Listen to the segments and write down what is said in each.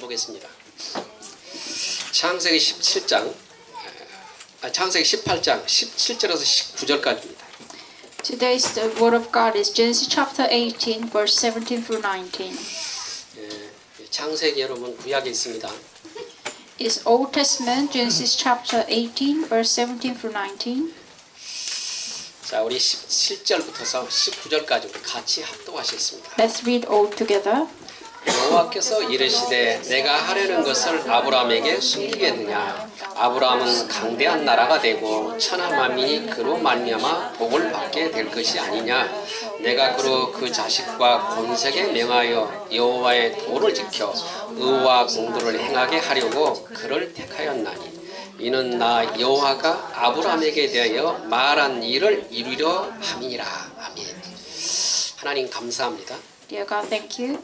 보겠습니다. 창세기 17장, 창세기 18장 17절에서 19절까지입니다. Today's the word of God is Genesis chapter 18, verse 17 through 19. 창세기 여러분 구약에 있습니다. It's Old Testament, Genesis chapter 18, verse 17 through 19. 자, 우리 17절부터서 19절까지 우리 같이 합독하시겠습니다. Let's read all together. 여호와께서 이르시되 내가 하려는 것을 아브라함에게 숨기겠느냐. 아브라함은 강대한 나라가 되고 천하 만민이 그로 말미암아 복을 받게 될 것이 아니냐. 내가 그로 그 자식과 권세에 명하여 여호와의 도를 지켜 의와 공도를 행하게 하려고 그를 택하였나니 이는 나 여호와가 아브라함에게 대하여 말한 일을 이루려 함이니라. 아멘. 하나님 감사합니다. Dear God, thank you.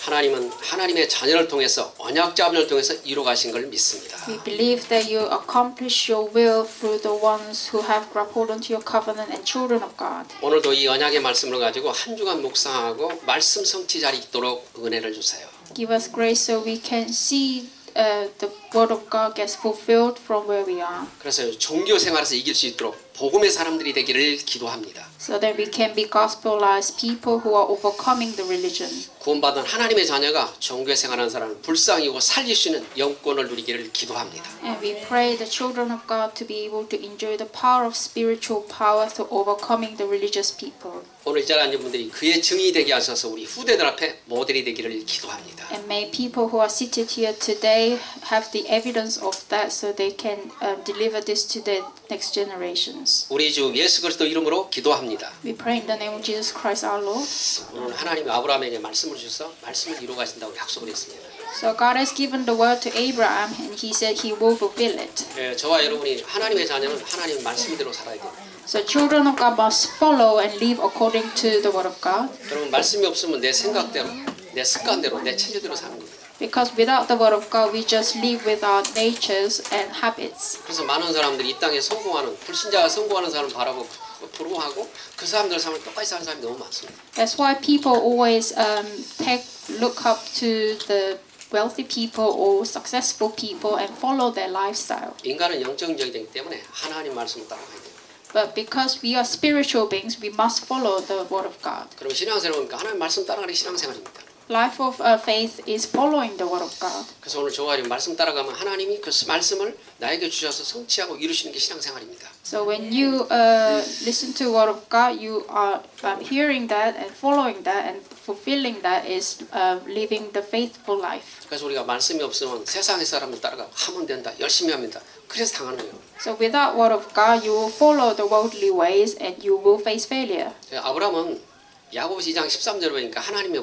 하나님은 하나님의 자녀를 통해서 언약 자분을 통해서 이루어 가신 걸 믿습니다. We believe that you accomplish your will through the ones who have grappled onto your covenant and children of God. 오늘도 이 언약의 말씀을 가지고 한 주간 묵상하고 말씀 성취 잘 있도록 은혜를 주세요. Give us grace so we can see the word of God gets fulfilled from where we are. 그래서 종교 생활에서 이길 수 있도록 복음의 사람들이 되기를 기도합니다. So that we can be gospelized people who are overcoming the religion. 구원받은 하나님의 자녀가 종교 생활하는 사람을 불쌍히고 살릴 수 있는 영권을 누리기를 기도합니다. And we pray the children of God to be able to enjoy the power of spiritual power through overcoming the religious people. 오늘 이 자리에 앉은 분들이 그의 증인이 되게 하셔서 우리 후대들 앞에 모델이 되기를 기도합니다. And may people who are seated here today have the evidence of that so they can deliver this to the next generations. 우리 주 예수 그리스도 이름으로 기도합니다. We pray in the name of Jesus Christ our Lord. 오늘 하나님이 아브라함에게 말씀을 주셔서 말씀을 이루어 가신다고 약속을 했습니다. So God has given the word to Abraham and he said he will fulfill it. 저와 여러분이 하나님의 자녀는 하나님의 말씀대로 살아야 돼요. So children of God must follow and live according to the word of God. 여러분 말씀이 없으면 내 생각대로, 내 습관대로, 내 체질대로 사는 겁니다. Because without the word of God, we just live with our natures and habits. 그래서 많은 사람들이 이 땅에 성공하는 불신자가 성공하는 사람을 바라보고 부러워하고 그 사람들 삶을 똑같이 사는 사람이 너무 많습니다. That's why people always look up to the wealthy people or successful people and follow their lifestyle. 인간은 영적이기 때문에 하나님 말씀을 따라가야 돼요. But because we are spiritual beings, we must follow the word of God. 그럼 신앙생활은 하나님 말씀 따라가는 게 신앙생활입니다. Life of faith is following the word of God. 그래서 오늘 저와 말씀 따라가면 하나님이 그 말씀을 나에게 주셔서 성취하고 이루시는 게 신앙생활입니다. So when you listen to the word of God, you are hearing that and following that and fulfilling that is living the faithful life. 그래서 우리가 말씀이 없으면 세상의 사람을 따라가 하면 된다, 열심히 합니다. 그래서 당하는 거예요. So without word of God, you will follow the worldly ways and you will face failure. 아브라함은 야고보서 2장 13절에 보니까 하나님이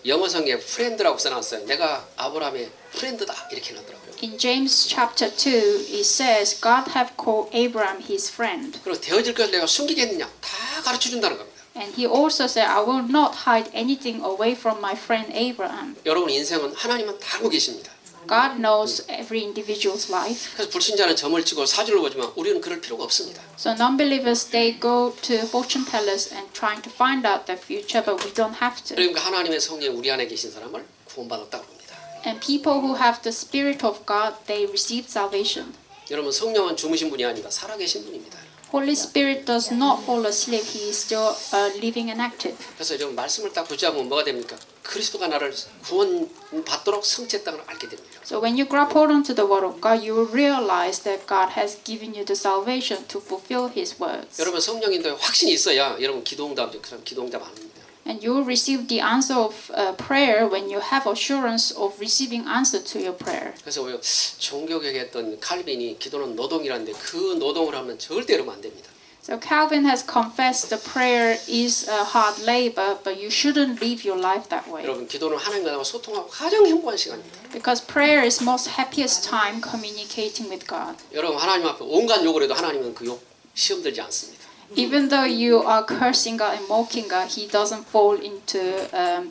영어성에 프렌드라고 써놨어요. 내가 아브라함의 프렌드다 이렇게 해놨더라고요. In James chapter 2, it says, God have called Abraham his friend. 그리고 되어질 것을 내가 숨기겠느냐 다 가르쳐준다는 겁니다. And he also said, I will not hide anything away from my friend Abraham. 여러분 인생은 하나님은 다 알고 계십니다. God knows every individual's life. 그래서 불신자는 점을 치고 사주를 보지만 우리는 그럴 필요가 없습니다. So non-believers, they go to fortune tellers and trying to find out their future, but we don't have to. 그러니까 하나님의 성령 우리 안에 계신 사람을 구원받았다고 합니다. And people who have the Spirit of God, they receive salvation. 여러분 성령은 주무신 분이 아닙니다. 살아계신 분입니다. Holy Spirit does not fall asleep. He is still living and active. 그래서 여러분 말씀을 딱 붙잡으면 뭐가 됩니까? 그리스도가 나를 구원받도록 성취했다는 걸 알게 됩니다. So when you grab hold onto the word of God, you will realize that God has given you the salvation to fulfill His words. 여러분 성령인도에 확신이 있어야 여러분 기도응답 그럼 기도응답 안 합니다. And you will receive the answer of prayer when you have assurance of receiving answer to your prayer. 그래서 우리 종교개혁 했던 칼빈이 기도는 노동이라는데 그 노동을 하면 절대로 하면 안 됩니다. So Calvin has confessed the prayer is a hard labor, but you shouldn't live your life that way. 여러분 기도는 하나님과 소통하고 가장 행복한 시간입니다. Because prayer is most happiest time communicating with God. 여러분 하나님 앞에 온갖 욕을 해도 하나님은 그 욕 시험 들지 않습니다. Even though you are cursing God and mocking God, He doesn't fall into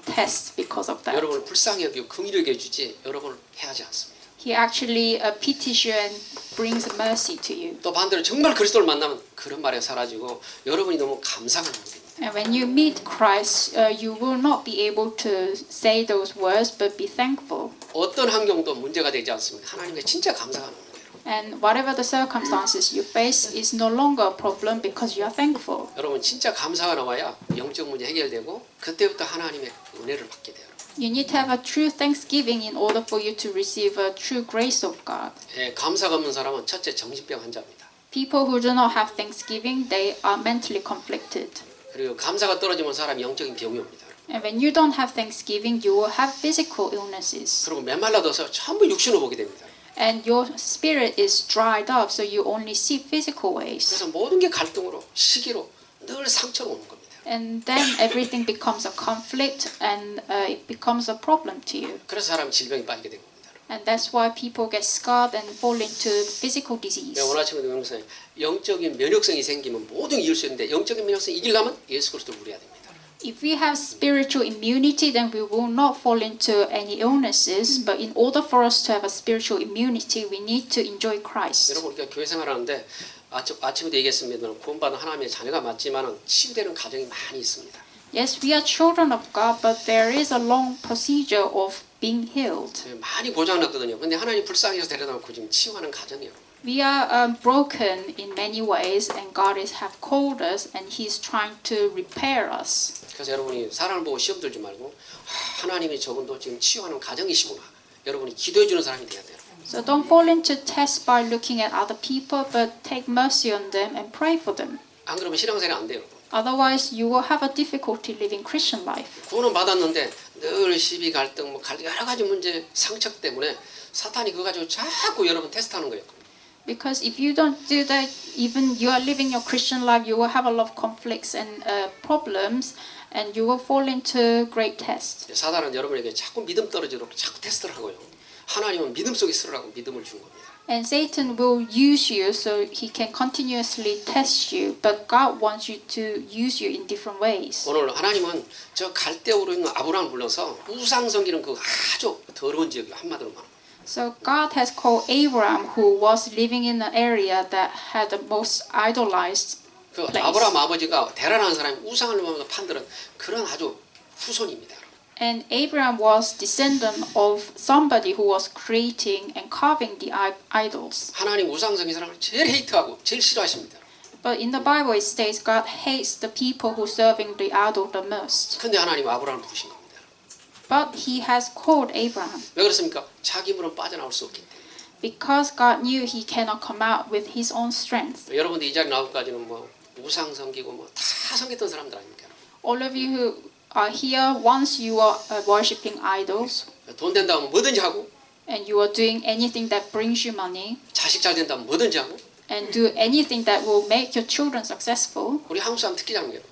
tests because of that. 여러분을 불쌍히 여기고 긍휼히 여겨주지 여러분을 해하지 않습니다. He actually pities you and brings mercy to you. 또 반대로 정말 그리스도를 만나면 그런 말에 사라지고 여러분이 너무 감사가 나게 됩니다. 돼요. And when you meet Christ, you will not be able to say those words, but be thankful. 어떤 환경도 문제가 되지 않습니다. 하나님께 진짜 감사가 나오는 거예요. And whatever the circumstances you face is no longer a problem because you are thankful. 여러분 진짜 감사가 나와야 영적 문제 해결되고 그때부터 하나님의 은혜를 받게 돼요. You need to have a true thanksgiving in order for you to receive a true grace of God. 예, 감사가 없는 사람은 첫째 정신병 환자입니다. People who do not have thanksgiving, they are mentally conflicted. 그리고 감사가 떨어지면 사람이 영적인 병이 옵니다. And when you don't have thanksgiving, you will have physical illnesses. 그리고 메말라져서 전부 육신을 보게 됩니다. And your spirit is dried up, so you only see physical ways. 그래서 모든 게 갈등으로 시기로 늘 상처로 오는 겁니다. And then everything becomes a conflict and it becomes a problem to you. 그래서 사람이 질병에 빠지게 된 겁니다. And that's why people get scarred and fall into physical disease. 오늘 아침에 명상에 영적인 면역성이 생기면 모든 게 이길 수 있는데 영적인 면역성이 이기려면 예수 그리스도를 누려야 됩니다. If we have spiritual immunity, then we will not fall into any illnesses. But in order for us to have a spiritual immunity, we need to enjoy Christ. 여러분 우리가 교회 생활하는데 아침에도 얘기했습니다. 구원받은 하나님의 자녀가 맞지만 치유되는 과정이 많이 있습니다. Yes, we are children of God, but there is a long procedure of being healed. 많이 고장났거든요. 근데 하나님 불쌍해서 데려다 놓고 지금 치유하는 과정이에요. We are broken in many ways, and God is have called us, and He's trying to repair us. 그래서 여러분이 사람을 보고 시험 들지 말고 하나님이 저분도 지금 치유하는 과정이시구나. 여러분이 기도해 주는 사람이 돼야 돼요. So don't fall into test by looking at other people, but take mercy on them and pray for them. 안 그러면 신앙생활 안 돼요. Otherwise, you will have a difficulty living Christian life. 구원은 받았는데 늘 시비 갈등 여러 가지 문제 상처 때문에 사탄이 그거 가지고 자꾸 여러분 테스트하는 거예요. Because if you don't do that, even you are living your Christian life, you will have a lot of conflicts and problems, and you will fall into great tests. 사단은 여러분에게 자꾸 믿음 떨어지도록 자꾸 테스트를 하고요. 하나님은 믿음 속에 쓰라고 믿음을 준 겁니다. And Satan will use you so he can continuously test you, but God wants you to use you in different ways. 오늘 하나님은 저 갈대우로 있는 아브라함을 불러서 우상 섬기는 그 아주 더러운 지역 한마디로 말하면. So God has called Abraham, who was living in an area that had the most idolized 그 place. 아브라함 아버지가 대란한 사람이 우상을 보면서 판들은 그런 아주 후손입니다. And Abraham was descendant of somebody who was creating and carving the idols. 하나님 우상 섬기는 사람을 제일 헤이트하고 제일 싫어하십니다. But in the Bible it states God hates the people who serving the idol the most. 근데 하나님 아브라함을 부르신 겁니다. But he has called Abraham 왜 그렇습니까? 자기 힘으로는 빠져나올 수 없기 때문에. because God knew he cannot come out with his own strength. 여러분들 이 자리 나오기까지는 뭐 우상 섬기고 뭐 다 섬겼던 사람들 아닙니까? All of you who are here, once you are worshipping idols 돈 된다면 뭐든지 하고 and you are doing anything that brings you money 자식 잘 된다면 뭐든지 하고 and do anything that will make your children successful, 우리 한국 사람 특히 잘하는 거예요.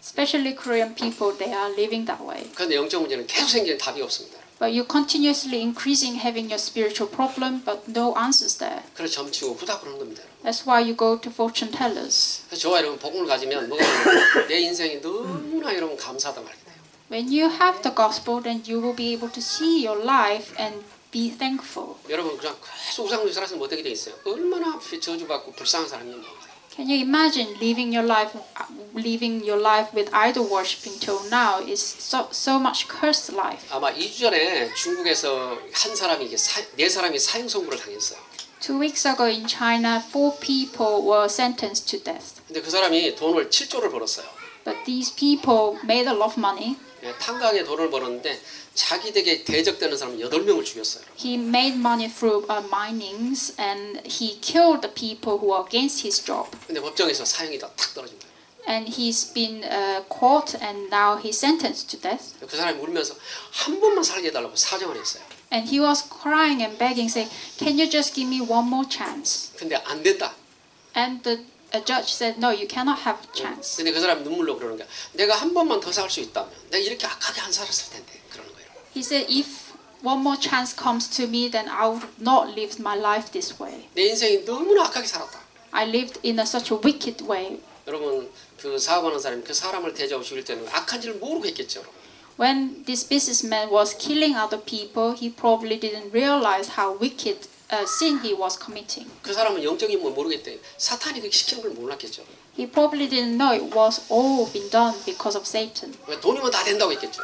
especially Korean people, they are living that way. 그런데 영적 문제는 계속 생기는 답이 없습니다. But you're continuously increasing having your spiritual problem, but no answers there. 그래서 점치고 후닥을 하는 겁니다. That's why you go to fortune tellers. 그래서 저와 여러분 복음을 가지면 뭐가 되냐면 내 인생이 너무나 여러분 감사하다 말게 돼요. When you have the gospel, then you will be able to see your life and be thankful. 여러분 그냥 계속 우상으로 살아서 못하게 돼 있어요. 얼마나 저주받고 불쌍한 사람이에요. Can you imagine living your life with idol worshiping till now is so much cursed life. 아마 2주 전에 중국에서 한 사람이 네 사람이 사형 선고를 당했어요. 2 weeks ago in China, 4 people were sentenced to death. 근데 그 사람이 돈을 7조를 벌었어요. But these people made a lot of money. 탄광에 돈을 벌었는데 자기 댁에 대적되는 사람 8명을 죽였어요. He made money through minings and he killed the people who were against his job. 근데 법정에서 사형이 다 탁 떨어진 거예요. And he's been caught and now he's sentenced to death. 그 사람이 울면서 한 번만 살게 해달라고 사정을 했어요. And he was crying and begging, saying, "Can you just give me one more chance?" 근데 안 됐다. And the judge said, "No, you cannot have a chance." 근데 그 사람이 눈물로 그러는 거야. 내가 한 번만 더 살 수 있다면 내가 이렇게 악하게 안 살았을 텐데 그러는 거예요. He said, "If one more chance comes to me, then I would not live my life this way. 내 인생이 너무나 악하게 살았다. I lived in such a wicked way." 여러분 그 사업하는 사람이 그 사람을 대접하고 죽일 때는 악한지를 모르고 했겠죠. 여러분. When this businessman was killing other people, he probably didn't realize how wicked sin he was committing. 그 사람은 영적인 뭐 모르겠대. 사탄이 그렇게 시키는 걸 몰랐겠죠. He probably didn't know it was all been done because of Satan, 돈이면 다 된다고 했겠죠.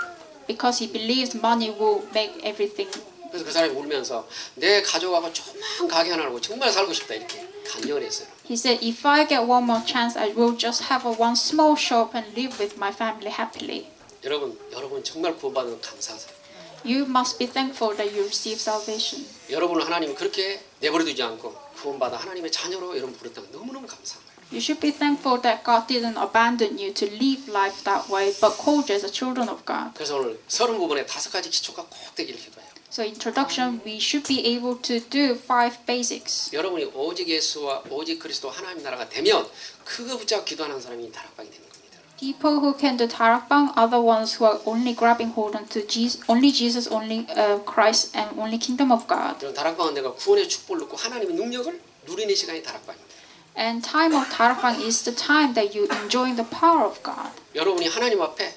because he believed money will make everything. 그래서 그 사람이 울면서 내 가족하고 조그만 가게 하나로 정말 살고 싶다 이렇게 간증을 했어요. He said, if I get one more chance, I will just have one small shop and live with my family happily. 여러분 정말 구원받은 감사하세요. You must be thankful that you receive salvation. 여러분을 하나님은 그렇게 내버려두지 않고 구원받아 하나님의 자녀로 여러분 부르다는 너무너무 감사한 거예요. You should be thankful that God didn't abandon you to live life that way, but called you as a children of God. 그래서 오늘 30부분에 5가지 기초가 꼭 되기를 기도해요. So introduction, we should be able to do 5 basics. 여러분이 오직 예수와 오직 그리스도 하나님 나라가 되면 그거 붙잡고 기도하는 사람이 다락방이 되는 겁니다. People who can do tarakbang are the ones who are only grabbing hold onto Jesus, only Christ, and only kingdom of God. 그런 다락방은 내가 구원의 축복을 얻고 하나님의 능력을 누리는 시간이 다락방입니다. And time of tarakbang is the time that you enjoying the power of God. 여러분이 하나님 앞에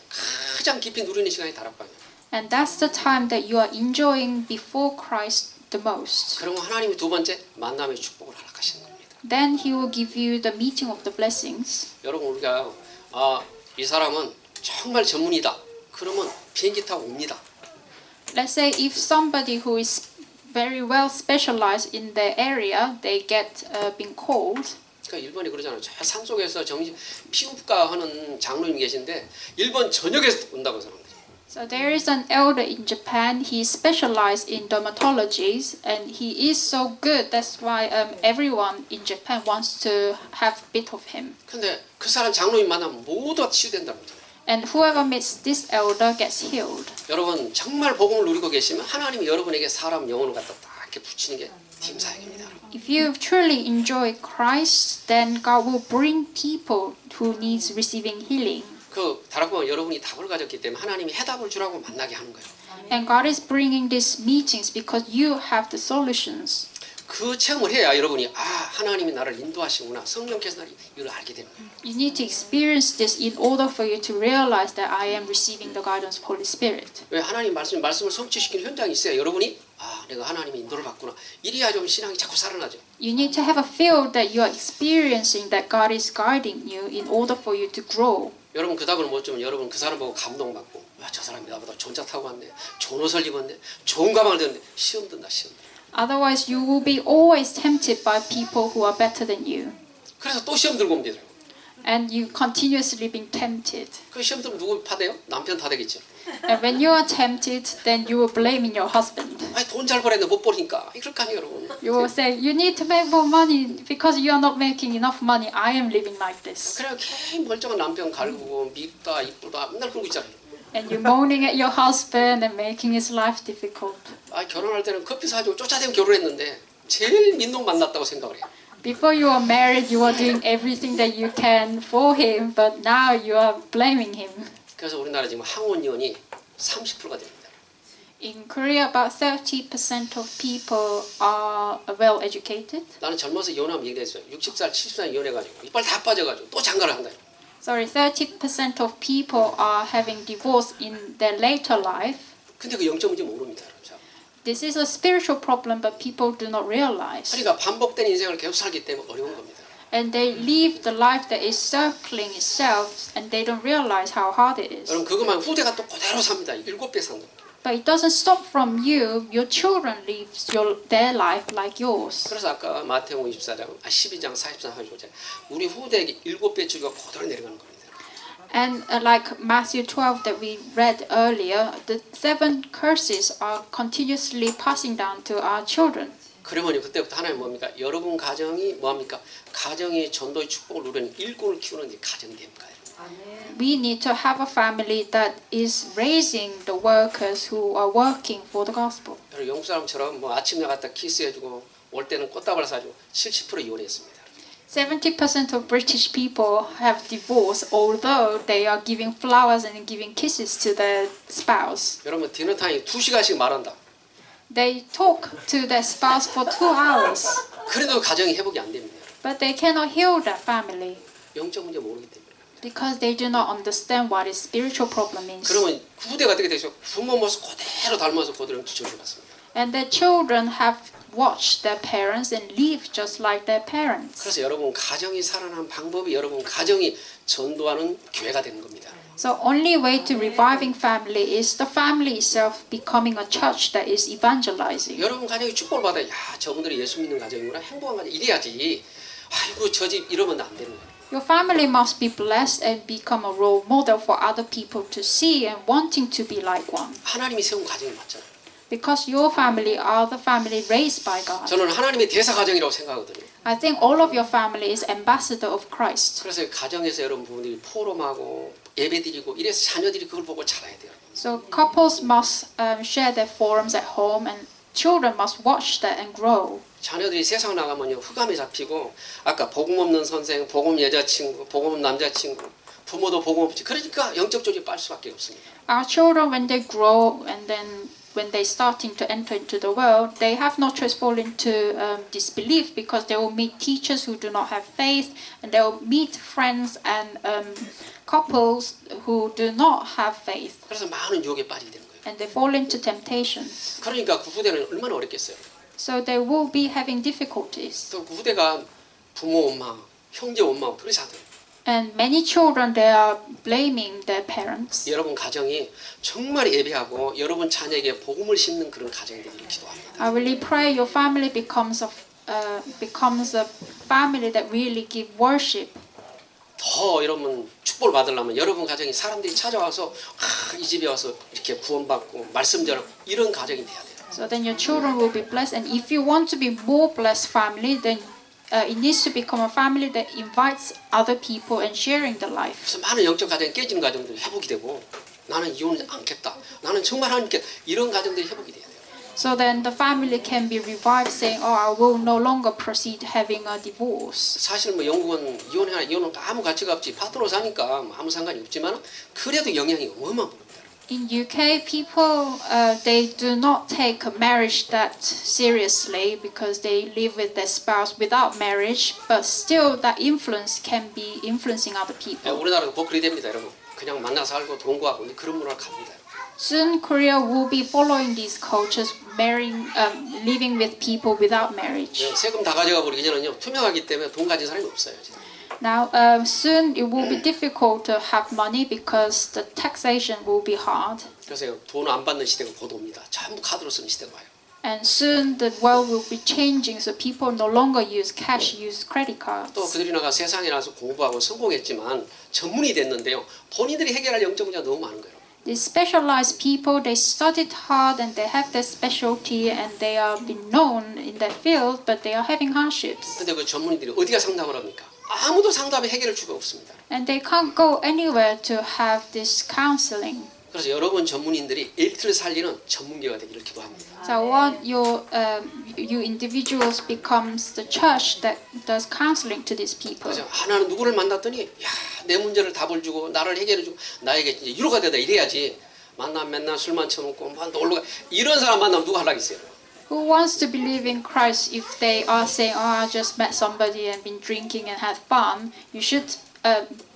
가장 깊이 누리는 시간이 다락방이에요. And that's the time that you are enjoying before Christ the most. 그러면 하나님이 두 번째 만남의 축복을 허락하시는 겁니다. Then He will give you the meeting of the blessings. 여러분 우리가 이 사람은 정말 전문이다. 그러면 비행기 타고 옵니다. Let's say if somebody who is very well specialized in their area, they get been called. 그러니까 일본이 그러잖아요. 저 산속에서 피부과 하는 장로님 계신데 일본 전역에서 온다고 사람들이. So there is an elder in Japan. He specialized in dermatologies, and he is so good. That's why everyone in Japan wants to have a bit of him. 근데 그 사람 장로님 만나면 모두가 치유된다는 거잖아요. And whoever meets this elder gets healed. 여러분 정말 복음을 누리고 계시면 하나님이 여러분에게 사람 영혼을 갖다 딱 이렇게 붙이는 게 팀 사역입니다. If you truly enjoy Christ, then God will bring people who needs receiving healing. 그 다락방은 여러분이 답을 가졌기 때문에 하나님이 해답을 주라고 만나게 하는 거예요. And God is bringing these meetings because you have the solutions. 그 체험을 해야 여러분이 하나님이 나를 인도하시구나 성령께서 나를 이걸 알게 되는 거예요. You need to experience this in order for you to realize that I am receiving the guidance of Holy Spirit. 왜 하나님 말씀을 성취시키는 현장이 있어야 여러분이 내가 하나님의 인도를 받구나 이래야 좀 신앙이 자꾸 살아나죠. You need to have a feel that you are experiencing that God is guiding you in order for you to grow. 여러분 그 답을 못 주면 여러분 그 사람 보고 감동받고 저 사람이 나보다 좋은 차 타고 왔네 좋은 옷을 입었네 좋은 가방을 들었네 시험 든다 시험. Otherwise, you will be always tempted by people who are better than you. 그래서 또 시험 들고 오면 되더라고. And you continuously being tempted. 그 시험 들면 누구 탓해요? 남편 탓하겠죠. And when you are tempted, then you will blame your husband. 돈 잘 벌었는데 못 버니까 이럴 거 아니에요 여러분. You will say, you need to make more money because you are not making enough money. I am living like this. 그래 괜히 멀쩡한 남편 갈구고 밉다 이쁘다 맨날 그러고 있잖아요. And you're moaning at your husband and making his life difficult. 결혼할 때는 커피 사주고 쫓아대고 결혼했는데 제일 민놈 만났다고 생각을 해요. Before you were married, you were doing everything that you can for him, but now you are blaming him. 그래서 우리나라 지금 항혼이혼이 30%가 됩니다. In Korea, about 30% of people are well educated. 나는 젊어서 이혼하면 얘기했어요. 60살, 70살 이혼해가지고 이빨 다 빠져가지고 또 장가를 한다. Sorry, 30% of people are having divorce in their later life. 근데 그 영적 문제 모릅니다. This is a spiritual problem, but people do not realize. 그러니까 반복된 인생을 계속 살기 때문에 어려운 겁니다. And they live the life that is circling itself, and they don't realize how hard it is. 여러분 그것만 후대가 또 그대로 삽니다. 7배 산다. But it doesn't stop from you. Your children live their life like yours. 그래서 아까 마태복음 12장 43 하죠. 우리 후대에게 7배 주기가 그대로 내려가는 겁니다. And like Matthew 12 that we read earlier, the 7 curses are continuously passing down to our children. 그러면 그때부터 하나님 뭡니까? 여러분 가정이 뭐합니까? 가정이 전도의 축복을 누리는 일꾼을 키우는 게 가정이 됩니까? We need to have a family that is raising the workers who are working for the gospel. 여러분 영국 사람처럼 뭐 아침 나갔다 키스해주고 올 때는 꽃다발 사주고 70% 이혼했습니다. 70% of British people have divorced, although they are giving flowers and giving kisses to their spouse. 여러분 디너타임이 2시간씩 말한다. They talk to their spouse for 2 hours. 그래도 가정이 회복이 안 됩니다. But they cannot heal their family 영적 문제 모르기 때문에. because they do not understand what is spiritual problem means. 그러면 후대가 어떻게 되죠? 부모 모습 그대로 닮아서 그대로 기초를 받습니다. And their children have watch their parents and live just like their parents. 그래서 여러분 가정이 살아나는 방법이 여러분 가정이 전도하는 교회가 되는 겁니다. So only way to reviving family is the family itself becoming a church that is evangelizing. 여러분 가정이 축복을 받아야 야 저분들이 예수 믿는 가정이구나 행복한 가정 이래야지. 아이고 저 집 이러면 안 되는 거예요. Your family must be blessed and become a role model for other people to see and wanting to be like one. 하나님이 세운 가정이 맞잖아요. Because your family are the family raised by God. 저는 하나님의 대사 가정이라고 생각하거든요. I think all of your family is ambassador of Christ. 그래서 가정에서 여러분 부모들이 포럼하고 예배드리고 이래서 자녀들이 그걸 보고 자라야 돼요. So couples must share their forums at home and children must watch that and grow. 자녀들이 세상 나가면요 흑암에 잡히고 아까 복음 없는 선생, 복음 여자친구, 복음 남자친구, 부모도 복음 없지. 그러니까 영적 조직에 빠질 수밖에 없습니다. Our children, when they grow and then when they starting to enter into the world, they have no choice fall into disbelief because they will meet teachers who do not have faith, and they will meet friends and couples who do not have faith, 그래서 많은 유혹에 빠지게 되는 거예요. and they fall into temptation. 그러니까 그 후대는 얼마나 어렵겠어요. So they will be having difficulties. 또 그 후대가 부모 원망, 형제 원망 그렇게 하더라고요. And many children, they are blaming their parents. 여러분 가정이 정말 예배하고 여러분 자녀에게 복음을 심는 그런 가정이 되기를 기도합니다. I really pray your family becomes a family that really give worship. 더 여러분 축복을 받으려면 여러분 가정이 사람들이 찾아와서 이 집에 와서 이렇게 구원받고 말씀 전하고 이런 가정이 돼야 돼요. So then your children will be blessed. And if you want to be more blessed family, then it needs to become a family that invites other people and sharing the life. 그래서 많은 영적 가정이 깨지는 가정들이 회복이 되고 나는 이혼을 않겠다. 나는 정말 하나님께 이런 가정들이 회복이 돼야 돼요. So then the family can be revived, saying, "Oh, I will no longer proceed having a divorce." 사실 뭐 영국은 이혼은 아무 가치가 없지 파트너 사니까 뭐 아무 상관이 없지만 그래도 영향이 어마어마한 겁니다. In UK, people they do not take a marriage that seriously because they live with their spouse without marriage, but still that influence can be influencing other people. 우리나라도 곧 그리 됩니다, 여러분. 그냥 만나 살고 돈 구하고 그런 문화로 갑니다. Soon, Korea will be following these cultures, marrying, living with people without marriage. 세금 다 가져가 버리기 전에는요 투명하기 때문에 돈 가진 사람이 없어요. 지금. Now, soon it will be difficult to have money because the taxation will be hard. 그래서 돈 안 받는 시대가 곧 옵니다. 전부 카드로 쓰는 시대가 와요. And soon the world will be changing, so people no longer use cash, use credit cards. 또 그들이 나가 세상에 나서 공부하고 성공했지만 전문이 됐는데요. 본인들이 해결할 영적 문제가 너무 많은 거예요. These specialized people, they studied hard and they have their specialty and they are been known in their field, but they are having hardships. 근데 그 전문의들이 어디가 상담을 합니까? 아무도 상담에 해결할 수가 없습니다. And they can't go anywhere to have this counseling. 그래서 여러분 전문인들이 일틀 살리는 전문가가 되기를 기도합니다. So I want you individuals becomes the church that does counseling to these people. 그래서 하나는 누구를 만났더니 내 문제를 답을 주고 나를 해결해 주고 나에게 이제 위로가 되다 이래야지 만나면 맨날 술만 처먹고 막 놀러 가 이런 사람 만나면 누가 하라겠어요? Who wants to believe in Christ if they are saying, "Oh, I just met somebody and been drinking and had fun"? You should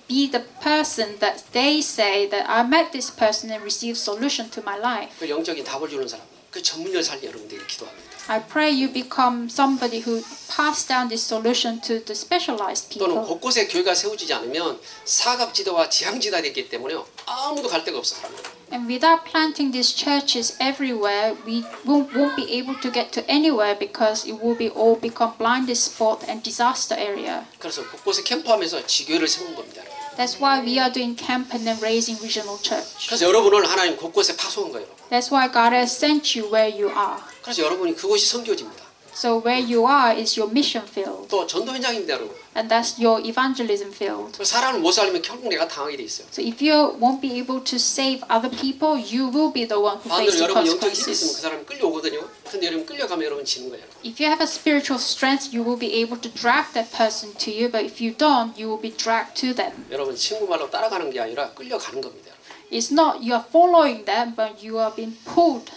be the person that they say that I met this person and received solution to my life. 그 영적인 답을 주는 사람, 그 전문가를 살리 여러분들이 기도합니다. I pray you become somebody who pass down this solution to the specialized 또는 people. 곳곳에 교회가 세워지지 않으면 사각지대와 지향지대가 됐기 때문에요. 아무도 갈 데가 없어 사람들. And without planting these churches everywhere, we won't be able to get to anywhere because it will be all become blind spot and disaster area. 그래서 곳곳에 캠프하면서 지교회를 세운 겁니다. That's why we are doing camp and then raising regional church. 그래서 여러분을 하나님 곳곳에 파송한 거예요. That's why God has sent you where you are. 그래서 여러분이 그곳이 선교지입니다. So where you are is your mission field, 또 전도 현장입니다, 여러분. and that's your evangelism field. 사람을 못 살리면 결국 내가 당하게 돼 있어요. So if you won't be able to save other people, you will be the one who 반대로 faces the 여러분 영적인 힘이 있으면 그 consequences. 사람이 끌려오거든요. 근데 여러분 끌려가면 여러분 지는 거예요. If you have a spiritual strength, you will be able to drag that person to you, but if you don't, you will be dragged to them. 여러분 친구 말로 따라가는 게 아니라 끌려가는 겁니다. It's not you are following them, but you are being pulled.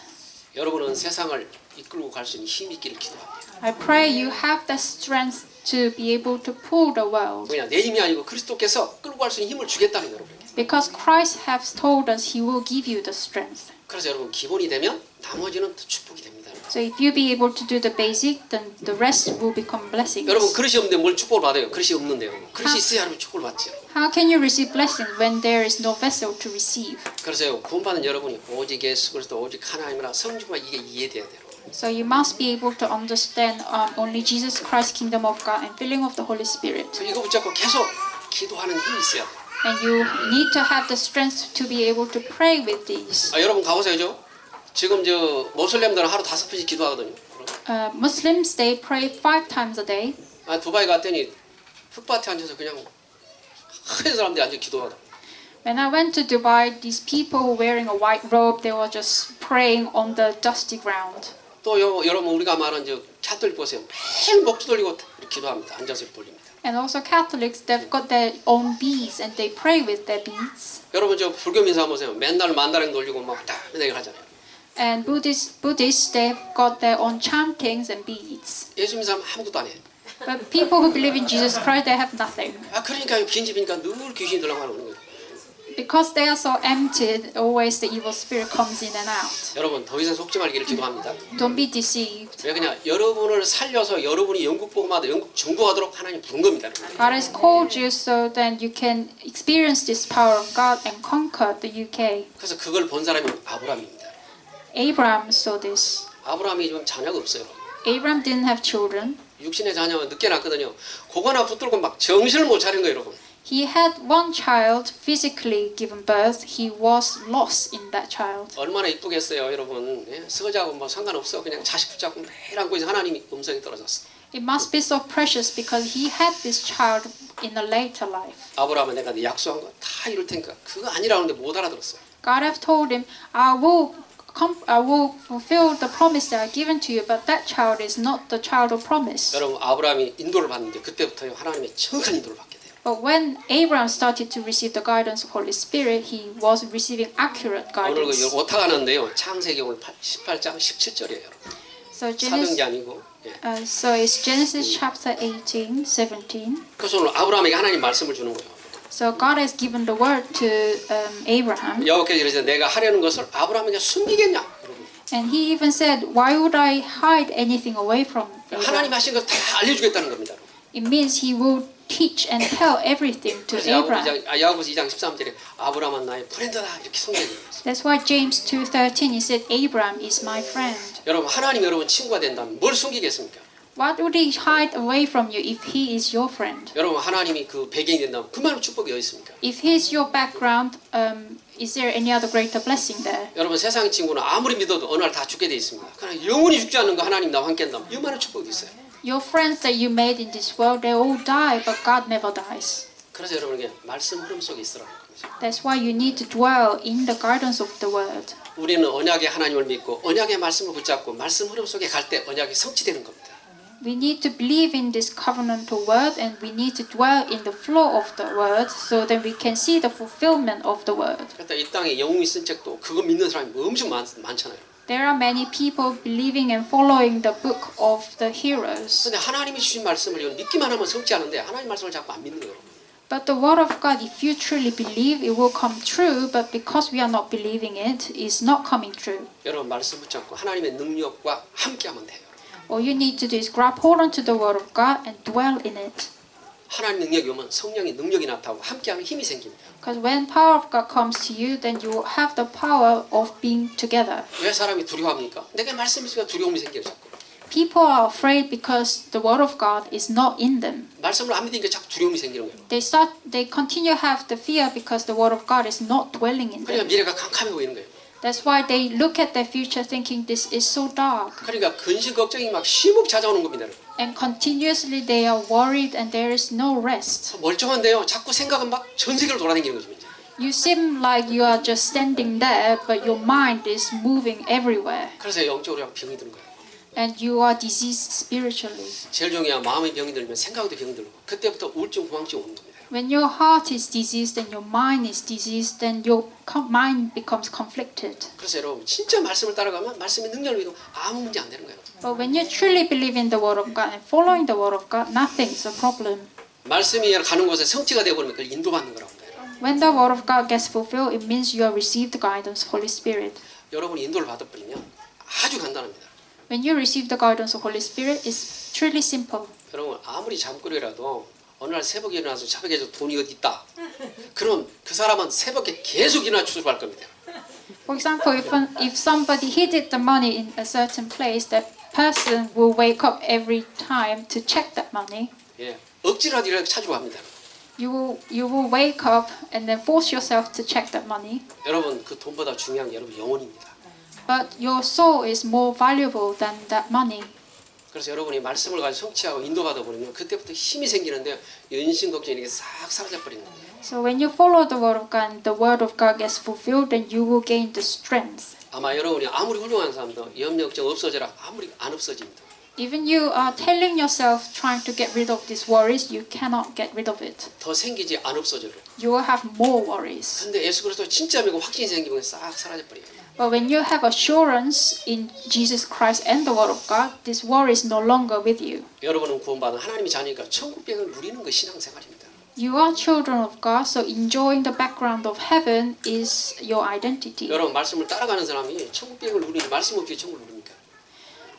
여러분은 세상을 이끌고 갈 수 있는 힘이 있기를 기도합니다. I pray you have the strength to be able to pull the world. 뭐냐 내 힘이 아니고 그리스도께서 끌고 갈 수 있는 힘을 주겠다는 여러분. Because Christ has told us He will give you the strength. 그래서 여러분 기본이 되면 나머지는 또 축복이 됩니다. So if you be able to do the basic, then the rest will become blessings. 여러분 그릇이 없는데 뭘 축복을 받아요? 그릇이 없는데요. 그릇이 있어야 여러분 축복을 받죠. How can you receive blessings when there is no vessel to receive? 그래서 구원받은 여러분이 오직 예수 그리스도 오직 하나님이라 성주만 이게 이해돼야 돼요. So you must be able to understand only Jesus Christ, kingdom of God, and filling of the Holy Spirit. 이거 붙잡고 계속 기도하는 힘이 있어야 돼요. And you need to have the strength to be able to pray with these. 여러분 가보세요, 죠? 지금 저 모슬렘들은 하루 5번씩 기도하거든요. Muslims, they pray 5 times a day. 두바이 갔더니 흙밭에 앉아서 그냥 하얀 사람들이 앉아 기도하다. When I went to Dubai, these people wearing a white robe, they were just praying on the dusty ground. 또 여러분 우리가 말한 저 캐톨릭 보세요. 매일 목주 돌리고 기도합니다. 앉아서 돌립니다. And also Catholics, they've got their own beads and they pray with their beads. 여러분 저 불교 민사 보세요. 맨날 만다랭 돌리고 막 왔다 맨날 하잖아요. And Buddhists, they've got their own chantings and beads. 예수 믿는 사람 아무것도 안 해. But people who believe in Jesus Christ, they have nothing. 그러니까 빈 집이니까 늘 귀신이 들어가는 거예요. Because they are so empty, always the evil spirit comes in and out. 여러분 더 이상 속지 말기를 기도합니다. Don't be deceived. 왜 그냥 여러분을 살려서 여러분이 영국 복음하다 영국 정복하도록 하나님 부른 겁니다. God has called you so that you can experience this power of God and conquer the UK. 그래서 그걸 본 사람이 아브라함입니다. Abraham saw this. 아브라함이 지금 자녀가 없어요. Abraham didn't have children. 육신의 자녀가 늦게 낳거든요. 그거 하나 붙들고 막 정신을 못 차린 거예요, 여러분. He had one child physically given birth. He was lost in that child. 얼마나 이쁘겠어요, 여러분. 예? 서자고 뭐 상관없어. 그냥 자식 붙잡고 매일 안고 있어. 하나님이 음성이 떨어졌어. It must be so precious because he had this child in a later life. 아브라함은 내가 네 약속한 거 다 이룰 테니까 그거 아니라는데 못 알아들었어요. God have told him, I will fulfill the promise that I've given to you, but that child is not the child of promise. 여러분 아브라함이 인도를 받는데 그때부터 하나님의 정확한 인도를 받게 돼요. But when Abraham started to receive the guidance of Holy Spirit, he was receiving accurate 오늘 그 guidance. 오타 가는데요. 창세기 오늘 18장 17절이에요, 여러분. So 사도행전 아니고. 예. so it's Genesis chapter 18, 17. 그래서 오늘 아브라함에게 하나님 말씀을 주는 거예요. So God has given the word to Abraham, 여호와께서 이르시되 내가 하려는 것을 아브라함에게 숨기겠냐? 여러분. and he even said, "Why would I hide anything away from 하나님 Abraham?" 하신 거 다 알려주겠다는 겁니다. It means he will teach and tell everything to Abraham. 야고보서 2장 13절에 아브라함은 나의 프렌드다 이렇게 소개해요. That's why James 2:13 he said, "Abraham is my friend." 여러분 하나님 여러분 친구가 된다면 뭘 숨기겠습니까? What would he hide away from you if he is your friend? 여러분 하나님이 그 배경이 된다면 그만한 축복이 어디 있습니까? If he is your background, is there any other greater blessing there? 여러분 세상 친구는 아무리 믿어도 어느 날 다 죽게 돼 있습니다. 그러나 영원히 죽지 않는 거 하나님 나와 함께 한다면 이만한 축복이 있어요. Your friends that you made in this world, they all die, but God never dies. 그래서 여러분에게 말씀 흐름 속에 있으라는 거죠. That's why you need to dwell in the guidance of the word. 우리는 언약의 하나님을 믿고 언약의 말씀을 붙잡고 말씀 흐름 속에 갈 때 언약이 성취되는 겁니다. We need to believe in this covenantal word, and we need to dwell in the flow of the word so that we can see the fulfillment of the word. 그러니까 이 땅에 영웅이 쓴 책도 그거 믿는 사람이 엄청 많잖아요. There are many people believing and following the book of the heroes. 근데 하나님이 주신 말씀을 이건 믿기만 하면 성취하는데 하나님 말씀을 자꾸 안 믿는 거예요. But the word of God, if you truly believe, it will come true. But because we are not believing it, it's not coming true. 여러분 말씀 붙잡고 하나님의 능력과 함께하면 돼요. All you need to do is grab hold onto the word of God and dwell in it. 하나님 능력이 오면 성령의 능력이 나타나고 함께하는 힘이 생깁니다. Because when power of God comes to you, then you will have the power of being together. 왜 사람이 두려워합니까? 내가 말씀이 있으니까 두려움이 생겨요. 자꾸. People are afraid because the word of God is not in them. 말씀을 안 믿으니까 자꾸 두려움이 생기는 거예요. They continue to have the fear because the word of God is not dwelling in 그러니까 them. 미래가 캄캄해 보이는 거예요. That's why they look at their future thinking this is so dark. 그러니까 근심 걱정이 막 쉼없이 찾아오는 겁니다. And continuously they are worried and there is no rest. 멀쩡한데요. 자꾸 생각은 막 전 세계를 돌아다니는 거죠. 이제. You seem like you are just standing there, but your mind is moving everywhere. 그래서 영적으로 병이 드는 거예요. And you are diseased spiritually. 제일 중요한 마음의 병이 들면 생각도 병이 들고 그때부터 우울증, 공황증 오는 겁니다. When your heart is diseased and your mind is diseased, then your mind becomes conflicted. 그래서 여러분 진짜 말씀을 따라가면 말씀의 능력을 믿으면 아무 문제 안 되는 거예요. But when you truly believe in the word of God and following the word of God, nothing is a problem. 말씀이 가는 곳에 성취가 되어버리면 그걸 인도받는 거라고 합니다. When the word of God gets fulfilled, it means you have received the guidance of Holy Spirit. 여러분이 인도를 받아버리면 아주 간단합니다. When you receive the guidance of Holy Spirit, it's truly simple. 여러분 아무리 잠꼬리라도 어느 날 새벽에 일어나서 새벽에 돈이 어디 있다. 그럼 그 사람은 새벽에 계속 일어나 출발할 겁니다. For example, if somebody hid the money in a certain place, that person will wake up every time to check that money. 예, 억지라도 이렇게 찾으러 갑니다. You will wake up and then force yourself to check that money. 여러분 그 돈보다 중요한 게 여러분 영혼입니다. But your soul is more valuable than that money. 그래서 여러분이 말씀을 가지고 성취하고 인도받아 버리면 그때부터 힘이 생기는데 연신 걱정이 이렇게 싹 사라져 버리는 거예요. So when you follow the word of God and the word of God gets fulfilled, then you will gain the strength. 아마 여러분이 아무리 훌륭한 사람도 염려 걱정 없어져라 아무리 안 없어집니다. Even you are telling yourself trying to get rid of these worries, you cannot get rid of it. 더 생기지 안 없어져요. You will have more worries. 근데 예수 그리스도 진짜 믿고 확신이 생기면 싹 사라져 버려요. But when you have assurance in Jesus Christ and the word of God, this worry is no longer with you. 여러분은 구원받은 하나님의 자녀니까 천국백을 누리는 것 신앙생활입니다. You are children of God, so enjoying the background of heaven is your identity. 여러분 말씀을 따라가는 사람이 천국백을 누리는 말씀 없이 천국을 누립니까?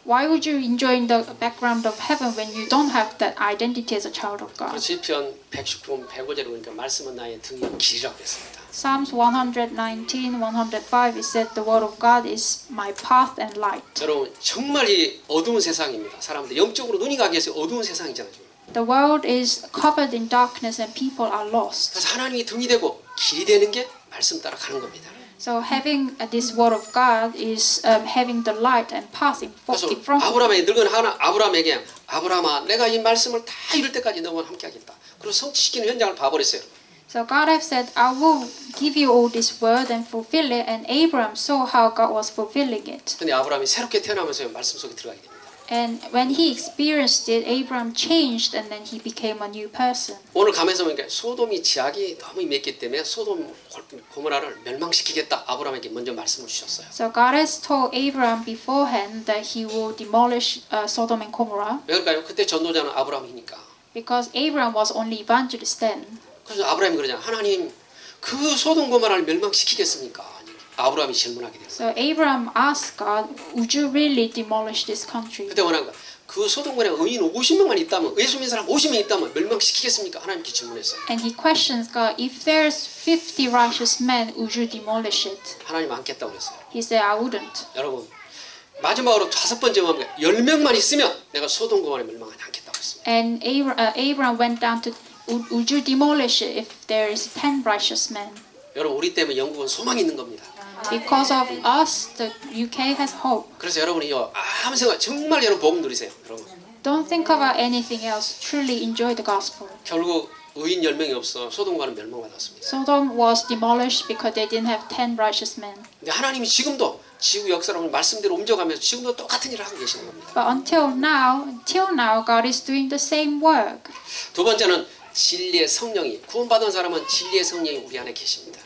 Why would you enjoy the background of heaven when you don't have that identity as a child of God? 시편 119편 105절에 보니까 말씀은 나의 등의 길이라고 했습니다. Psalms 119, 105, it said the word of God is my path and light. 여러분 정말 이 어두운 세상입니다. 사람들 영적으로 눈이 가게 해서 어두운 세상이잖아요. The world is covered in darkness and people are lost. 그래서 하나님이 등이 되고 길이 되는 게 말씀 따라 가는 겁니다. So having this word of God is having the light and passing 그래서 in front of you. 아브라함의 늙은 아브라함에게 아브라함아 내가 이 말씀을 다 이룰 때까지 너와 함께하겠다. 그리고 성취시키는 현장을 봐버렸어요. So God have said, I will give you all this word and fulfill it. And Abraham saw how God was fulfilling it. 근데 아브라함이 새롭게 태어나면서 말씀 속에 들어가게 됩니다. And when he experienced it, Abraham changed and then he became a new person. 오늘 가면서 보니까 소돔이 지악이 너무 임했기 때문에 소돔 고모라를 멸망시키겠다. 아브라함에게 먼저 말씀을 주셨어요. So God has told Abraham beforehand that he will demolish Sodom and Gomorrah. 왜 그럴까요? 그때 전도자는 아브라함이니까. Because Abraham was only evangelist then. 그래서 아브라함이 그러잖아. 하나님 그 소돔 고모라를 멸망시키겠습니까? 아브라함이 질문하게 됐어요. So Abraham asked God, would you really demolish this country? 그때 원한 거. 그 소돔 고모라에 의인 50명만 있다면 예수 믿는 사람 50명 있다면 멸망시키겠습니까? 하나님께 질문했어요. And he questions God, if there's 50 righteous men, would you demolish it? 하나님 않겠다고 그랬어요. He said, I wouldn't. 여러분 마지막으로 5번째 뭡니까? 10명만 있으면 내가 소돔 고모라에 멸망하지 않겠다고 했습니다. And Abraham went down to, would you demolish it if there is 10 righteous men? 여러분 우리 때문에 영국은 소망이 있는 겁니다. Because of us, the UK has hope. 그래서 여러분이요 아무 생각 정말 여러분 복음 누리세요. 여러분 Don't think about anything else. Truly enjoy the gospel. 결국 의인 10명이 없어 소돔과는 멸망받았습니다. Sodom was demolished because they didn't have 10 righteous men. 근데 하나님이 지금도 지구 역사를 말씀대로 옮겨가면서 지금도 똑같은 일을 하고 계시는 겁니다. But until now, God is doing the same work. 두 번째는 진리의 성령이 구원받은 사람은 진리의 성령이 우리 안에 계십니다.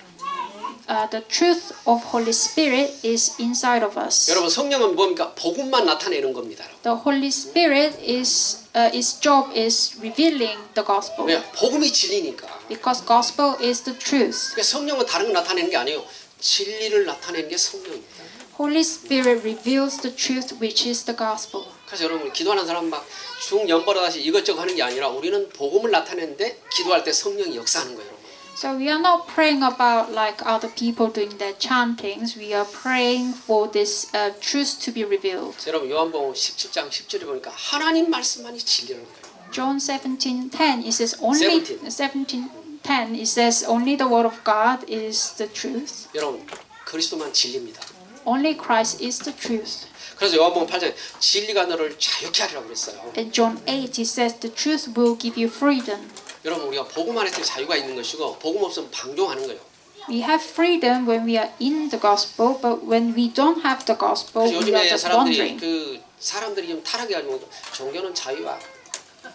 The truth of Holy Spirit is inside of us. 여러분 성령은 뭡니까? 복음만 나타내는 겁니다. The Holy Spirit its job is revealing the gospel. 왜? 복음이 진리니까. Because gospel is the truth. 그러니까 성령은 다른 거 나타내는 게 아니에요. 진리를 나타내는 게 성령입니다. Holy Spirit reveals the truth, which is the gospel. 그래서 여러분 기도하는 사람 막 중연벌하듯이 이것저것 하는 게 아니라 우리는 복음을 나타내는데 기도할 때 성령이 역사하는 거예요. 여러분. So we are not praying about like other people doing their chantings. We are praying for this truth to be revealed. 여러분 요한복음 17장 10절에 보니까 하나님 말씀만이 진리라는 거예요. John 17:10 it says only 17:10 it says only the word of God is the truth. 여러분 그리스도만 진리입니다. Only Christ is the truth. 그래서 요한복음 8장에 진리가 너를 자유케 하리라고 그랬어요. In John 8 it says the truth will give you freedom. 여러분 우리가 복음 안에서 자유가 있는 것이고 복음 없으면 방종하는 거예요. We have freedom when we are in the gospel, but when we don't have the gospel, we are 요즘에 just 사람들이 wandering. 사람들이 좀 타락해가지고 종교는 자유야.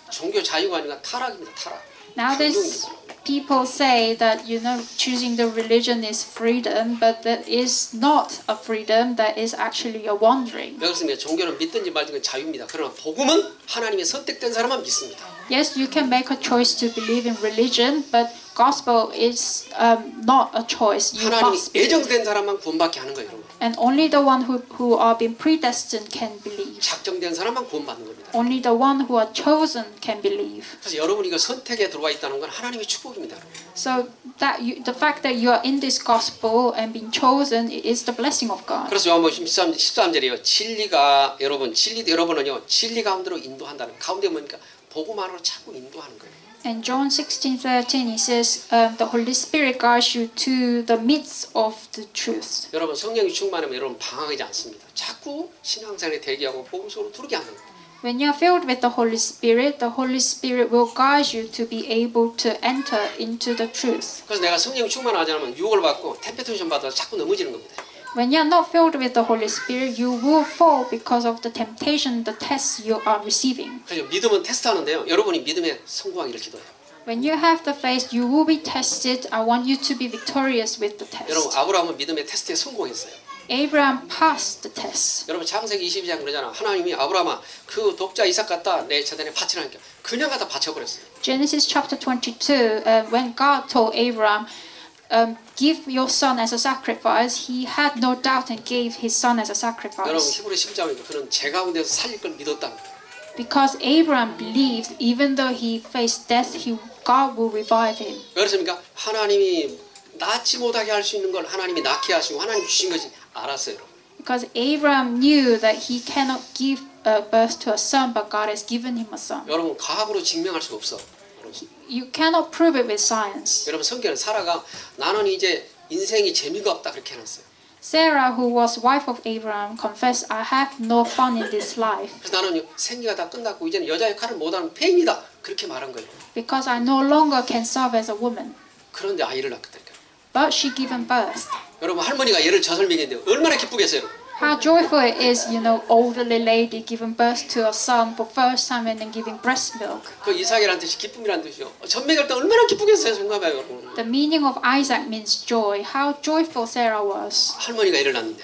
종교 자유가 아니라 타락입니다. 타락. Nowadays, 방종입니다. people say that choosing the religion is freedom, but that is not a freedom. That is actually a wandering. 그렇습니다. 종교는 믿든지 말든지 자유입니다. 그러나 복음은 하나님의 선택된 사람만 믿습니다. Yes, you can make a choice to believe in religion, but gospel is not a choice. You 하나님이 must believe. 예정된 사람만 구원받게 하는 거예요, 여러분. And only the one who are being predestined can believe. 작정된 사람만 구원받는 겁니다. Only the one who are chosen can believe. 그래서 여러분이 이거 선택에 들어와 있다는 건 하나님의 축복입니다. 여러분. So the fact that you are in this gospel and being chosen is the blessing of God. 그래서 요한복음 13절이요. 진리가 여러분은요. 진리 가운데로 인도한다는 가운데 뭡니까? 복음 안으로 자꾸 인도하는 거예요. And John 16:13 it says the Holy Spirit guides you to the midst of the truth. 여러분 성령이 충만하면 여러분 방황하지 않습니다. 자꾸 신앙생활에 대기하고 복음 속으로 들어오게 하는 거예요. When you are filled with the Holy Spirit will guide you to be able to enter into the truth. 그래서 내가 성령이 충만하지 않으면 유혹을 받고 템페테이션 받아서 자꾸 넘어지는 겁니다. When you are not filled with the Holy Spirit, you will fall because of the temptation, the tests you are receiving. 그래서 믿음은 테스트하는데요. 여러분이 믿음에 성공하기를 기도해요. When you have the faith, you will be tested. I want you to be victorious with the test. 여러분 아브라함은 믿음의 테스트에 성공했어요. Abraham passed the test. 여러분 창세기 22장 그러잖아. 하나님이 아브라함아 그 독자 이삭 갖다 내 제단에 바치라니까 그냥 갖다 바쳐버렸어요. Genesis chapter 22, when God told Abraham, give your son as a sacrifice, he had no doubt and gave his son as a 여러분 sacrifice. 히브리 10장이니까 그는 제 가운데서 살릴 걸 믿었다. Because Abraham believed, even though he faced death, God will revive him. 그렇습니까? 하나님이 낳지 못하게 할 수 있는 걸 하나님이 낳게 하시고 하나님 주신 것이 알았어요. Because Abraham knew that he cannot give birth to a son, but God has given him a son. 여러분 과학으로 증명할 수가 없어. You cannot prove it with science. 여러분 성경은 사라가 나는 이제 인생이 재미가 없다 그렇게 해놨어요. Sarah, who was wife of Abraham, confessed, I have no fun in this life. 그래서 나는 생기가 다 끝났고 이제는 여자 역할을 못하는 폐인이다 그렇게 말한 거예요. Because I no longer can serve as a woman. 그런데 아이를 낳았다니까. But she given birth. 여러분 할머니가 얘를 젖을 먹이는데 얼마나 기쁘겠어요. How joyful it is, elderly lady giving birth to a son for first time and then giving breast milk. 그 이삭이라는 뜻이 기쁨이라는 뜻이요. 젖 먹일 때 얼마나 기쁘겠어요 생각해봐요 여러분. The meaning of Isaac means joy. How joyful Sarah was. 할머니가 애를 낳는데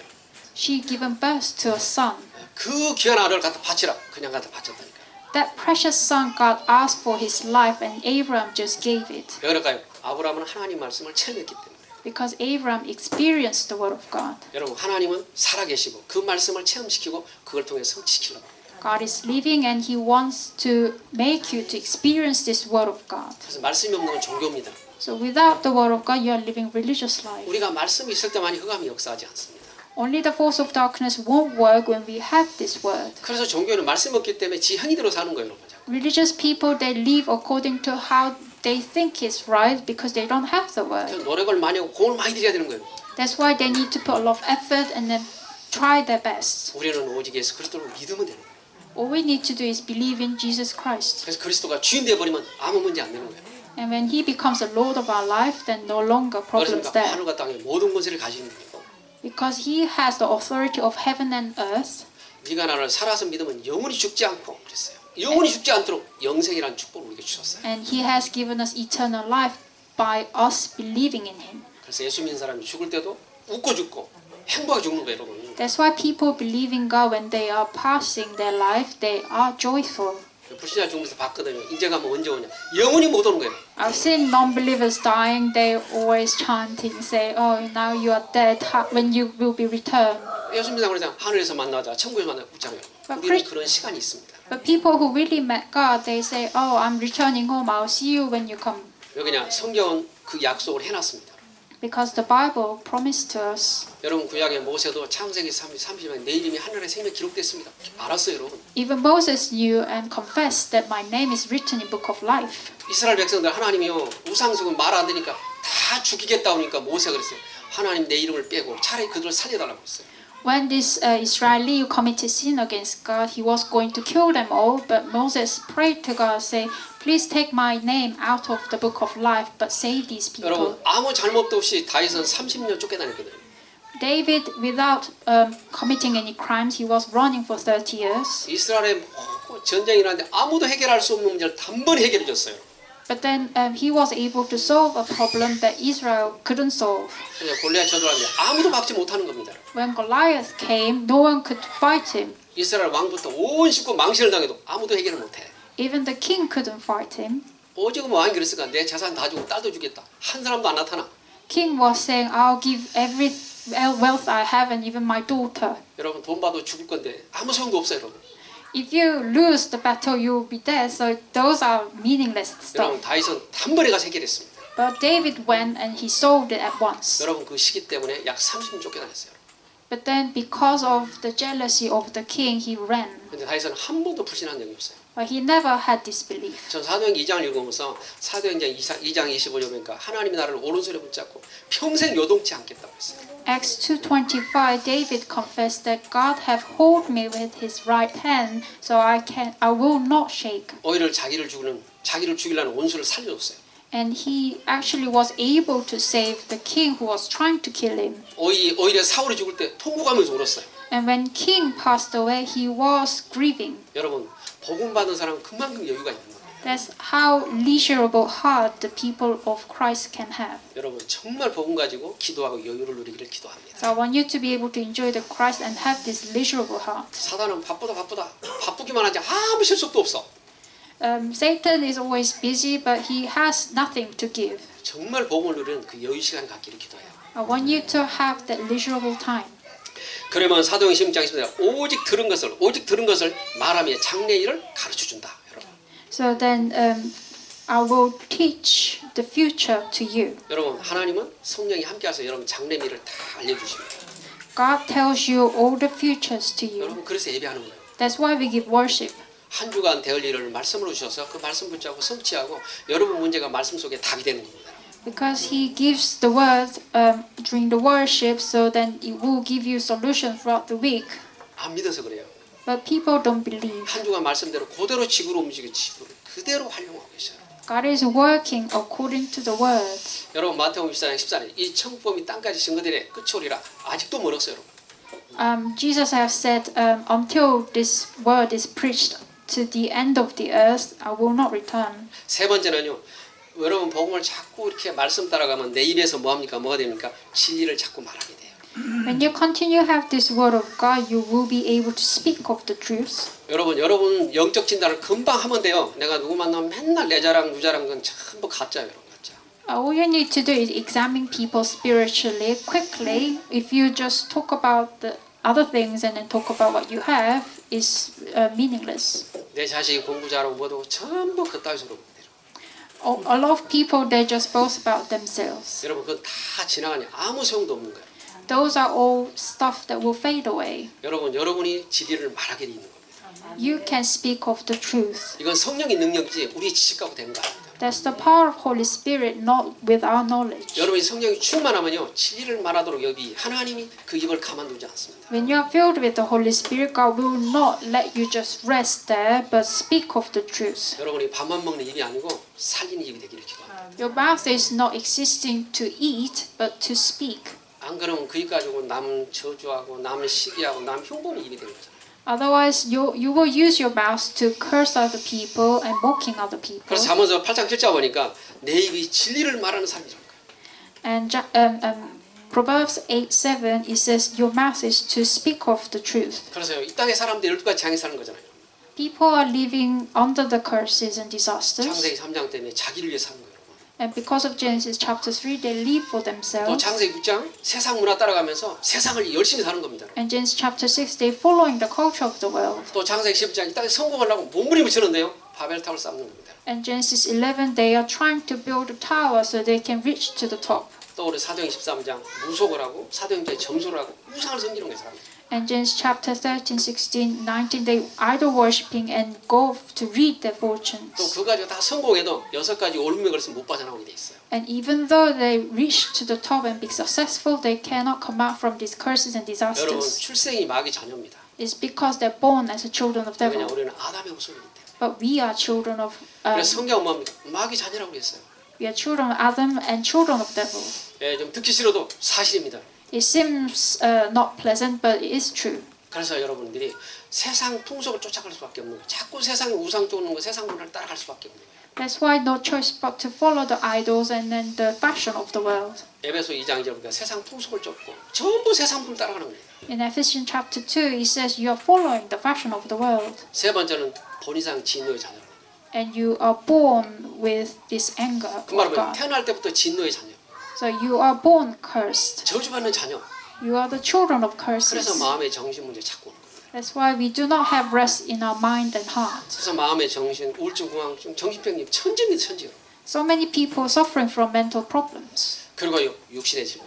She given birth to a son. 그 귀한 아들을 갖다 바치라 그냥 갖다 바쳤다니까. That precious son God asked for his life and Abraham just gave it. 왜 그럴까요? 아브라함은 하나님 말씀을 체험했기 때문에. Because Abraham experienced the word of God. 여러분 하나님은 살아계시고 그 말씀을 체험시키고 그걸 통해 성취시키려고 합니다. God is living and He wants to make you to experience this word of God. 그래서 말씀이 없는 건 종교입니다. So without the word of God, you are living religious life. 우리가 말씀이 있을 때만이 흑암이 역사하지 않습니다. Only the force of darkness won't work when we have this word. 그래서 종교는 말씀 없기 때문에 지 행위대로 사는 거예요, 여러분. Religious people, they live according to how they think is right because they don't have the word. 그래서 노력을 많이 하고 공을 많이 들여야 되는 거예요. That's why they need to put a lot of effort and then try their best. 우리는 오직 예수 그리스도를 믿으면 되는 거예요. All we need to do is believe in Jesus Christ. 그래서 그리스도가 주인 되어 버리면 아무 문제 안 되는 거예요. And when He becomes the Lord of our life, then no longer problems 그러니까 there. 하늘과 땅의 모든 권세를 가지는 분이고 Because He has the authority of heaven and earth. 네가 나를 살아서 믿으면 영원히 죽지 않고 그랬어요. 영원히 죽지 않도록 영생이라는 축복을 우리에게 주셨어요. And He has given us eternal life by us believing in Him. 그래서 예수 믿는 사람이 죽을 때도 웃고 죽고 행복하게 죽는 거예요, 여러분. That's why people believe in God when they are passing their life, they are joyful. 불신자 죽으면서 봤거든요. 이제 가면 언제 오냐. 영원히 못 오는 거예요. I've seen non-believers dying, they always chanting, say, oh, now you are dead, when you will be returned. 예수 믿는 사람은 하늘에서 만나자, 천국에서 만나자 그렇잖아요. 우리는 그런 시간이 있습니다. But people who really met God, they say, oh, I'm returning home, I'll see you when you come. 왜 그냥 성경은 그 약속을 해놨습니다. Because the Bible promised to us. 여러분 구약의 모세도 창세기 30장 내 이름이 하늘의 생명에 기록됐습니다. 알았어요, 여러분. Even Moses knew and confessed that my name is written in book of life. 이스라엘 백성들 하나님이요 우상숭은 말 안 되니까 다 죽이겠다 오니까 모세가 그랬어요. 하나님 내 이름을 빼고 차라리 그들을 살려달라고 했어요. When this Israeli committed sin against God, he was going to kill them all, but Moses prayed to God, say, please take my name out of the book of life, but save these people. 여러분 아무 잘못도 없이 다윗은 30년 쫓겨다녔거든요. David, without committing any crimes, he was running for 30 years. 이스라엘에 전쟁이 일어났는데 아무도 해결할 수 없는 문제를 단번에 해결해 줬어요. But then he was able to solve a problem that Israel couldn't solve. 그래서 골리앗 저주하는데 아무도 막지 못하는 겁니다. When Goliath came, no one could fight him. 이스라엘 왕부터 온 식구 망신을 당해도 아무도 해결을 못해. Even the king couldn't fight him. 오직 왕이 그랬으니까 내 재산 다 주고 딸도 주겠다. 한 사람도 안 나타나. King was saying, I'll give every wealth I have and even my daughter. 여러분 돈 받아도 죽을 건데 아무 소용도 없어요, 여러분. If you lose the battle, you will be dead. So those are meaningless 여러분 stuff. 다윗은 단번에 가서 해결했습니다. But David went and he solved it at once. 여러분 그 시기 때문에 약 30년 쫓겨다녔어요. But then because of the jealousy of the king, he ran. 근데 다윗은 한 번도 불신한 적이 없어요. But he never had disbelief. 전 사도행 2장을 읽으면서 사도행전 2장 25절 보니까 하나님이 나를 오른손에 붙잡고 평생 요동치 않겠다고 했어요. Acts 2:25, David confessed that God have hold me with his right hand, so I will not shake. 오히려 자기를 죽이려는 원수를 살려줬어요. And he actually was able to save the king who was trying to kill him. 오히려 사울이 죽을 때 통곡하면서 울었어요. And when king passed away, he was grieving. 여러분 복음 받은 사람은 그만큼 여유가 있는 거예요. That's how leisurable heart the people of Christ can have. 여러분 정말 복음 가지고 기도하고 여유를 누리기를 기도합니다. So I want you to be able to enjoy the Christ and have this leisurable heart. 사단은 바쁘기만 하지 아무 실속도 없어. Satan is always busy, but he has nothing to give. 정말 복음을 누리는 그 여유 시간 갖기를 기도해요. I want you to have that leisurable time. 그러면 사도행 16장 10절 오직 들은 것을 말하며 장래일을 가르쳐준다. 여러분. So then I will teach the future to you. 여러분 하나님은 성령이 함께해서 여러분 장래미를 다 알려주십니다. God tells you all the futures to you. 여러분 그래서 예배하는 거예요. That's why we give worship. 한 주간 대할 일을 말씀으로 주셔서 그 말씀 붙잡고 성취하고 여러분 문제가 말씀 속에 답이 되는 겁니다. Because he gives the word during the worship, so then it will give you solutions throughout the week. 안 믿어서 그래요. But people don't believe. 한 주간 말씀대로 그대로 지구로 움직여 지구를 그대로 활용하고 계셔요. God is working according to the word. 여러분 마태복음 24장 14절 이 천국범이 땅까지 증거되래 끝이 오리라. 아직도 멀었어요, 여러분. Jesus has said, until this word is preached to the end of the earth, I will not return. 세 번째는요. 여러분 복음을 자꾸 이렇게 말씀 따라가면 내 입에서 뭐가 됩니까? 진리를 자꾸 말하게 돼요. When you continue to have this word of God, you will be able to speak of the truth. 여러분 영적 진단을 금방 하면 돼요. 내가 누구 만나면 맨날 내 자랑, 누 자랑 건 전부 가짜예요, 여러분 가짜. All you need to do is examine people spiritually quickly. If you just talk about the other things and then talk about what you have, is meaningless. 내 자식이 공부 잘하고 뭐도 전부 그따위 소리. A lot of people, they just boast about themselves. 여러분 그건 다 지나가니 아무 소용도 없는 거예요. Those are all stuff that will fade away. 여러분이 진리를 말하게 돼 있는 겁니다. You can speak of the truth. 이건 성령의 능력이지 우리 지식 갖고 되는 거 아닙니다. That's the power of Holy Spirit, not with our knowledge. 여러분이 성령이 충만하면요 진리를 말하도록 여기 하나님이 그 입을 가만두지 않습니다. When you are filled with the Holy Spirit, God will not let you just rest there, but speak of the truth. 여러분이 밥만 먹는 입이 아니고 살리는 입이 되기를 기도합니다. Your mouth is not existing to eat, but to speak. 안 그러면 그 입 가지고 남 저주하고 남 시기하고 남 흉보는 입이 되는 거잖아요. Otherwise, you will use your mouth to curse other people and mocking other people. 그래서 잠언서 8장 7절 보니까 내 입이 진리를 말하는 사람이라는 거예요. And Proverbs 8:7 it says your mouth is to speak of the truth. 그래서 이 땅의 사람들이 12가지 장애 사는 거잖아요. People are living under the curses and disasters. 창세기 3장 때문에 자기를 위해 사는 거예요. And because of Genesis chapter 3, they live for 또 themselves. 창세기 6장 세상 문화 따라가면서 세상을 열심히 사는 겁니다. And Genesis chapter 6, they following the culture of the world. 또 창세기 10장 이 땅에 성공하려고 몸부림을 치는데요. 바벨탑을 쌓는 겁니다. And Genesis 11, they are trying to build a tower so they can reach to the top. 또 우리 사도행 13장 무속을 하고 사도행전에 점수를 하고 우상을 섬기는 거예요. 사람들. And Genesis chapter 13, 16, 19, they idol worshipping and go to read their 또 fortunes. 그 가지고 다 성공해도 6가지 옳음에 걸려서 못 빠져나오게 돼 있어요. And even though they reach to the top and be successful, they cannot come out from these curses and 여러분 disasters. 출생이 마귀 자녀입니다. It's because they're born as a children of devil. 왜냐 우리는 아담의 후손이기 때문에. But we are children of 그래서 성경은 뭡니까? 마귀 자녀라고 했어요. we are children of Adam and children of devil. 예, 좀 듣기 싫어도 사실입니다. It seems not pleasant, but it is true. 그래서 여러분들이 세상 풍속을 쫓아갈 수밖에 없는 거예요. 자꾸 세상 우상 쫓는 거, 세상 문화를 따라갈 수밖에 없는 거예요. That's why no choice but to follow the idols and then the fashion of the world. 에베소 2장 2절 보니까 세상 풍속을 쫓고 전부 세상 풍 따라가는 거예요. In Ephesians chapter 2, it says you are following the fashion of the world. 세 번째는 본이상 진노의 자녀. And you are born with this anger 그 of 말은 God. 태어날 때부터 진노의 자녀. So you are born cursed. 저주받는 자녀. You are the children of 그래서 curses. 마음의 정신 문제 찾고 오는 거예요. That's why we do not have rest in our mind and heart. 그래서 마음의 정신, 우울증, 공황증, 정신병이 천지입니다. 천지요. So many people suffering from mental problems 그리고 육신의 질병.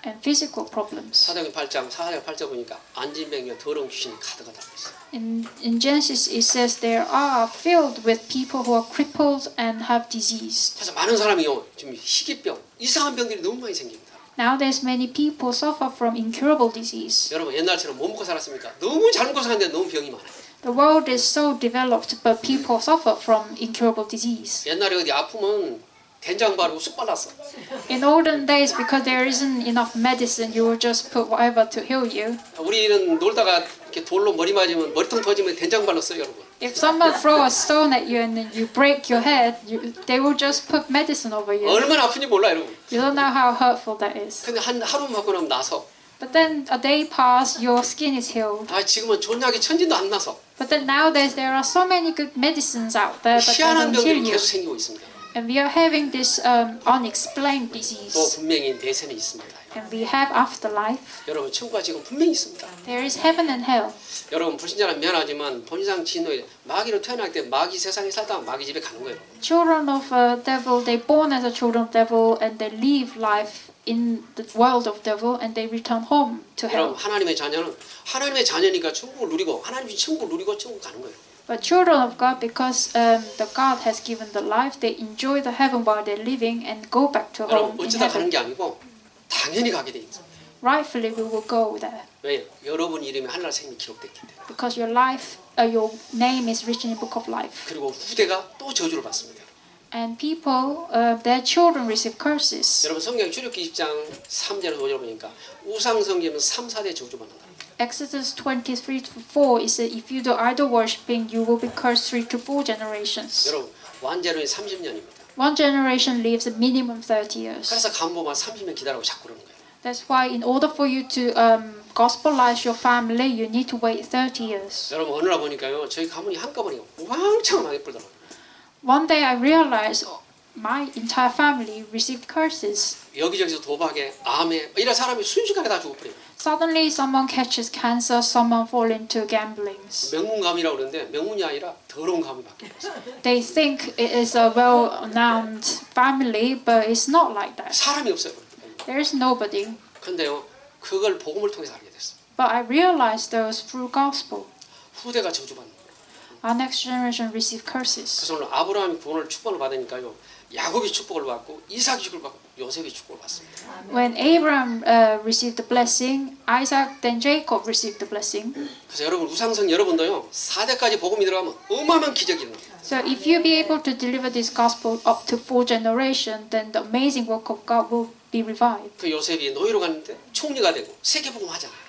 and physical problems. 사도행 8장 4절 8절 보니까 안진병이와 더러운 귀신이 가득하다고 있어요. In Genesis it says there are filled with people who are crippled and have disease. 그래서 많은 사람이요 지금 희귀병, 이상한 병들이 너무 많이 생깁니다. Nowadays many people suffer from incurable disease. 여러분 옛날처럼 못 먹고 살았습니까? 너무 잘 먹고 사는데 너무 병이 많아요. The world is so developed, but people suffer from incurable disease. 옛날에 어디 아프면 된장 바르고 쑥 발랐어. In olden days, because there isn't enough medicine, you will just put whatever to heal you. 우리는 놀다가 이렇게 돌로 머리 맞으면 머리통 터지면 된장 발랐어요, 여러분. If someone throw a stone at you and then you break your head, they will just put medicine over you. 얼마나 아픈지 몰라, 여러분. You don't know how hurtful that is. 근데 하루 먹고 나면 나서 But then a day pass, your skin is healed. 지금은 좋은 약이 천진도 안 나서 But then nowadays there are so many good medicines out there, but they 희한한 don't heal 병들이 you. 계속 생기고 있습니다. And we are having this unexplained 또 disease. 분명히 내세는 있습니다. And we have afterlife. 여러분 천국과 지금 분명히 있습니다. There is heaven and hell. 여러분 불신자는 미안하지만 본상 진노에 마귀로 태어날 때 마귀 세상에 살다가 마귀 집에 가는 거예요. Children of devil, they born as a children of devil and they live life in the world of devil and they return home to 여러분 hell. 하나님의 자녀는 하나님의 자녀니까 천국을 누리고 하나님이 천국을 누리고 천국 가는 거예요. But children of God, because the God has given the life, they enjoy the heaven while they're living and go back to home 여러분 in 어쩌다 가는 heaven. 게 아니고 당연히 가게 돼 있어요. Rightfully, we will go there 왜요? 여러분 이름이 하늘나라 생명이 기록됐기 때문에. because your life, your name is written in the book of life. 그리고 후대가 또 저주를 받습니다. And people, their children receive curses. 여러분 성경 출애굽기 20장 3절에서 5절 보니까 우상 섬기면 3, 4대 저주받는다. Exodus 23:4 is that if you do idol worshipping, you will be cursed 3 to 4 generations. 여러분 완제론이 30년입니다. One generation lives a minimum 30 years. 그래서 간보만 30년 기다리고 자꾸 그러는 거예요. That's why in order for you to gospelize your family, you need to wait 30 years. 여러분 어느 날 보니까요 저희 가문이 한꺼번에 왕창 망해 뿌더라고요. One day I realized my entire family received curses. 여기저기서 도박에 암에 이런 사람이 순식간에 다 죽어버려요. Suddenly someone catches cancer, someone fall into gamblings. 명문감이라고 그러는데 명문이 아니라 더러운 감이 바뀌었어요. They think it is a well-known family, but it's not like that. 사람이 없어요. There is nobody. 근데요 그걸 복음을 통해서 알게 됐어요. But I realized those through gospel. 후대가 저주받는 거예요. Our next generation receive curses. 그래서 오늘 아브라함이 구원을 축복을 받으니까요 야곱이 축복을 받고 이삭이 축복을 받고 요셉이 축복을 받습니다. When Abraham received the blessing, Isaac then Jacob received the blessing. 그래서 여러분 우상성 여러분도요 4대까지 복음이 들어가면 어마어마한 기적이 일어납니다. So if you be able to deliver this gospel up to 4 generations, then the amazing work of God will be revived. 그 요셉이 노예로 갔는데 총리가 되고 세계복음 하잖아요.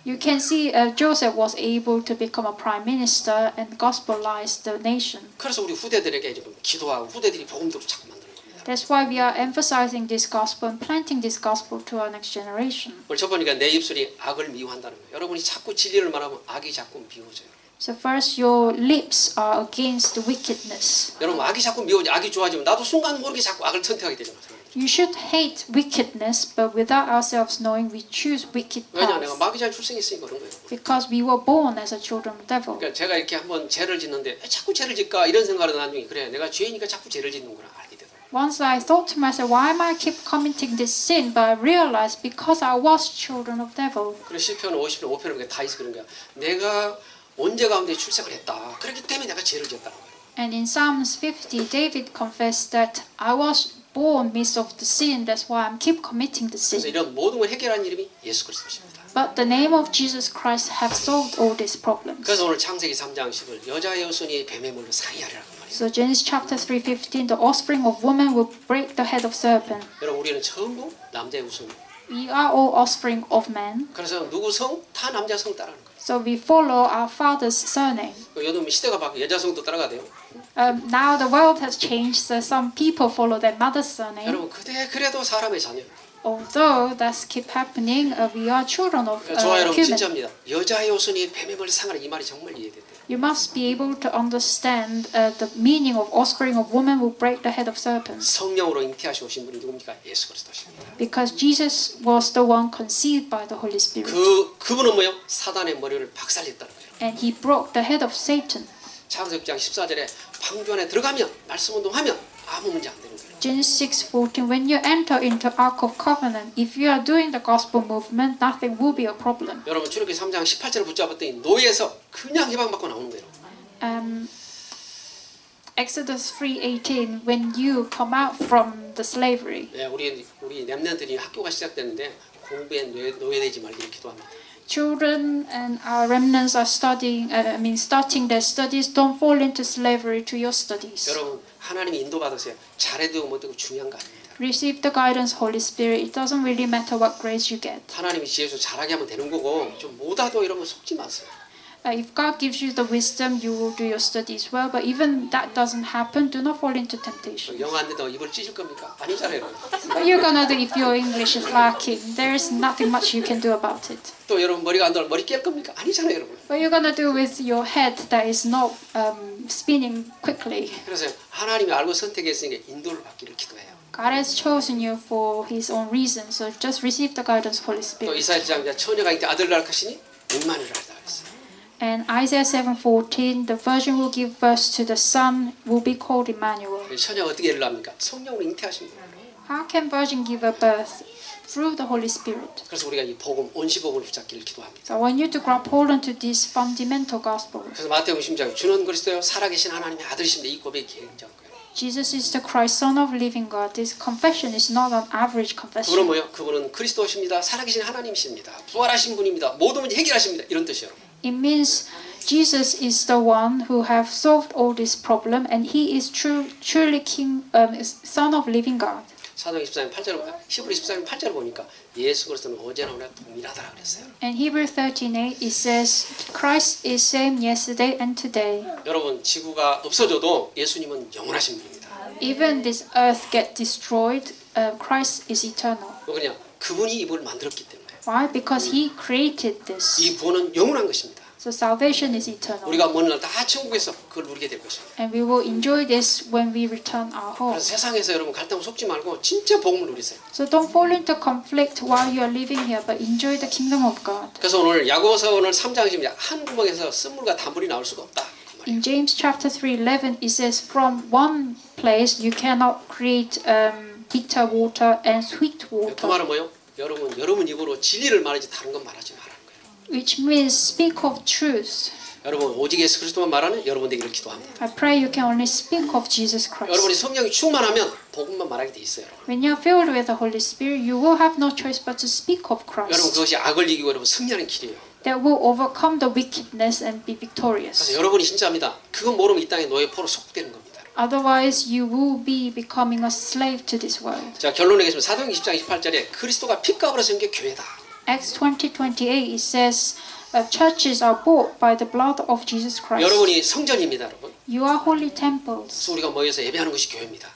You can see Joseph was able to become a prime minister and gospelize the nation. 그래서 우리 후대들에게 지금 기도하고 후대들이 복음대로 자꾸 만드는 겁니다. That's why we are emphasizing this gospel and planting this gospel to our next generation. 오늘 첫 보니까 내 입술이 악을 미워한다는 거예요. 여러분이 자꾸 진리를 말하면 악이 자꾸 미워져요. So first, your lips are against the wickedness. 여러분 악이 자꾸 미워져 악이 좋아지면 나도 순간 모르게 자꾸 악을 선택하게 되잖아요. You should hate wickedness, but without ourselves knowing, we choose wicked 왜냐 내가 paths. 마귀 잘 출생했으니까 그런 거예요. Because we were born as a children of devil. 그러니까 제가 이렇게 한번 죄를 짓는데 왜 자꾸 죄를 짓까 이런 생각을 나중에 그래 내가 죄이니까 자꾸 죄를 짓는구나 알게 되더라고요. Once I thought to myself, why am I keep committing this sin? But I realized because I was children of devil. 그래서 시편 50편 5편에 보니까 다윗이 그런 거야. 내가 원죄 가운데 출생을 했다. 그렇기 때문에 내가 죄를 지었다는 거예요. And in Psalms 50, David confessed that I was born midst of the sin. That's why I keep committing the 그래서 sin. 이런 모든 걸 해결한 이름이 예수 그리스도십니다. But the name of Jesus Christ have solved all these problems. 그래서 오늘 창세기 3장 10을 여자의 후손이 뱀의 물로 상이하리라고 말이에요. So Genesis chapter 3:15, the offspring of woman will break the head of serpent. 여러분 우리는 전부 남자의 후손. We are all offspring of man. 그래서 누구 성? 다 남자 성 따르는 거예요. So we follow our father's surname. 요즘 시대가 바뀌어 여자 성도 따라가대요. Now the world has changed, so some people follow their mother's surname. 여러분 그래도 사람의 자녀. Although that's keep happening, we are children of 좋아요, 여러분 human. 진짜입니다. 여자의 옷은 뱀의 머리 상하라 이 말이 정말 이해돼요. You must be able to understand the meaning of offspring of woman will break the head of serpents. 성령으로 잉태하시 오신 분이 누굽니까? 예수 그리스도십니다. Because Jesus was the one conceived by the Holy Spirit. 그분은 뭐요? 사단의 머리를 박살냈다는 거예요. And he broke the head of Satan. 창세기 6장 14절에 방주 안에 들어가면 말씀 운동하면 아무 문제 안 되는 거예요. Genesis 6:14 When you enter into Ark of Covenant, if you are doing the gospel movement, nothing will be a problem. 여러분 출애굽기 3장 18절을 붙잡았더니 노예에서 그냥 해방받고 나오는 거예요. Exodus 3:18 When you come out from the slavery. 네, 우리 렘넌트들이 학교가 시작됐는데 공부에 노예되지 말고 이렇게 기도합니다. Children and our remnants are studying. Starting their studies. Don't fall into slavery to your studies. 여러분 하나님이 인도받으세요. 잘해도 못해도 중요한 거 아닙니다. Receive the guidance, Holy Spirit. It doesn't really matter what grades you get. 하나님이 지혜서 잘하게 하면 되는 거고 좀 못하도 이러면 속지 마세요. If God gives you the wisdom, you will do your studies well. But even that doesn't happen, do not fall into temptation. 영어 안 된다고 입을 찢을 겁니까? 아니잖아요. What you're gonna do if your English is lacking? There is nothing much you can do about it. 또 여러분 머리가 안 돌아 머리 깰 겁니까? 아니잖아요, 여러분. What you're gonna do with your head that is not spinning quickly? 그래서 하나님이 알고 선택했으니까 인도를 받기를 기도해요. God has chosen you for His own reason, so just receive the guidance, Holy 또 Spirit. 이사야장 처녀가 이제 아들을 낳을 것이니 임마누엘을 알다 그랬어요. And Isaiah 7:14, the virgin will give birth to the son, will be called Emmanuel. 처녀가 어떻게 애를 낳습니까? 성령으로 잉태하십니다. How can virgin give a birth? Through the Holy Spirit. 그래서 우리가 이 복음 온시복음을 붙잡기를 기도합니다. So I want you to grab hold onto this fundamental gospel. 그래서 마태복음 10장 주는 그리스도요 살아계신 하나님의 아들이신데 이 고백이 굉장한 거예요. Jesus is the Christ, Son of living God. This confession is not an average 그분은 confession. 뭐요? 그분은 그리스도십니다. 살아계신 하나님이십니다. 부활하신 분입니다. 모든 문제 해결하십니다. 이런 뜻이에요. It means Jesus is the one who have solved all this problem, and He is truly King, Son of living God. 사도행 14장 8절, 히브리 14장 8절 보니까 예수 그리스도는 어제나 오늘 동일하다 그랬어요. In Hebrew 13:8 it says Christ is same yesterday and today. 여러분 지구가 없어져도 예수님은 영원하신 분입니다. Even this earth get destroyed, Christ is eternal. 왜냐? 그분이 이걸 만들었기 때문에. Why? Because He created this. 이 구원은 영원한 것입니다. So salvation is eternal. 우리가 먼 날 다 천국에서 그걸 누리게 될 것입니다. And we will enjoy this when we return our home. 그래서 세상에서 여러분 갈등 속지 말고 진짜 복음을 누리세요. So don't fall into conflict while you are living here, but enjoy the kingdom of God. 그래서 오늘 야고보서 오늘 3장 지금 한 구멍에서 쓴물과 단물이 나올 수가 없다. 그 말이에요. In James chapter 3:11 it says from one place you cannot create bitter water and sweet 그 water. 말은 뭐요? 여러분 입으로 진리를 말하지 다른 건 말하지 말라는 거예요. Which means speak of truth. 여러분 오직 예수 그리스도만 말하는 여러분 되기를 기도합니다. I pray you can only speak of Jesus Christ. 여러분이 성령이 충만하면 복음만 말하게 돼 있어요. 여러분. When you are filled with the Holy Spirit, you will have no choice but to speak of 여러분 Christ. 그것이 악을 이기고 여러분 승리하는 길이에요. That will overcome the wickedness and be 그래서 victorious. 여러분이 진짜입니다. 그거 모르면 이 땅에 노예 포로 속되는 겁니다. Otherwise, you will be becoming a slave to this world. 자 결론 내겠습니다. 사도행 20장 28절에 그리스도가 피값으로 세운 게 교회다. Acts 20:28 it says churches are bought by the blood of Jesus Christ. 여러분이 성전입니다, 여러분. You are holy temples, 그래서 우리가 모여서 예배하는 것이 교회입니다.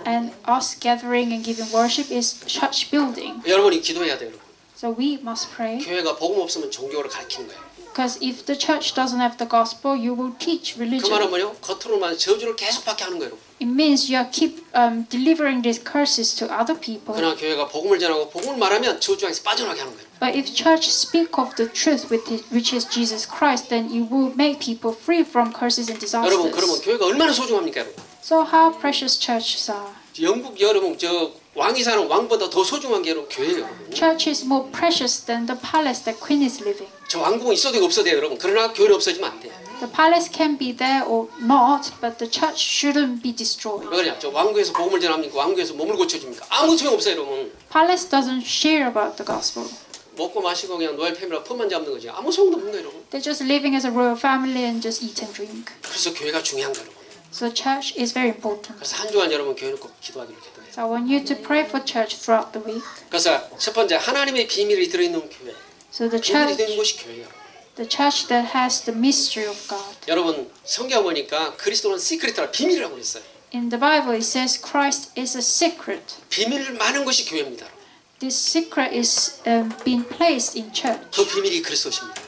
and us gathering and giving worship is church building. 여러분이 기도해야 돼요, 여러분. So we must pray, 교회가 복음 없으면 종교를 가르치는 거예요. because if the church doesn't have the gospel, you will teach 그 말은 religion. 뭐요? 겉으로만 저주를 계속 받게 하는 거예요. It means you are keep delivering these curses to other people. 그러나 교회가 복음을 전하고 복음을 말하면 저주에서 빠져나게 하는 거예요. But if church speak of the truth, which is Jesus Christ, then you will make people free from curses and 여러분 그러면 disasters. 교회가 얼마나 소중합니까, 여러분? So how precious churches are. 영국 여러분 저 왕이 사는 왕보다 더 소중한 게 여러분 교회예요. 여러분. Church is more precious than the palace that queen is living. 저 왕궁은 있어도 되고 없어도 돼요, 여러분. 그러나 교회는 없어지면 안 돼요. The palace can be there or not, but the church shouldn't be destroyed. 왜 그러냐? 저 왕궁에서 복음을 전합니까? 왕궁에서 몸을 고쳐줍니까? 아무 소용 없어요, 여러분. Palace doesn't share about the gospel. 먹고 마시고 그냥 노예 패밀리가 폰만 잡는 거지. 아무 소용도 없는 거예요, 여러분. They're just living as a royal family and just eat and drink. 그래서 교회가 중요한 거예요, 여러분. So church is very important. 그래서 한 주간 여러분 교회는 꼭 기도하기를 기도해요. So I want you to pray for church throughout the week. 그래서 첫 번째 하나님의 비밀이 들어있는 교회. So the 비밀이 들어있는 church, 곳이 교회예요. The church that has the mystery of God. 여러분 성경 보니까 그리스도는 시크릿이라 비밀이라고 그랬어요. In the Bible it says Christ is a secret. 비밀 많은 것이 교회입니다. This secret is being placed in church. 그 비밀이 그리스도십니다.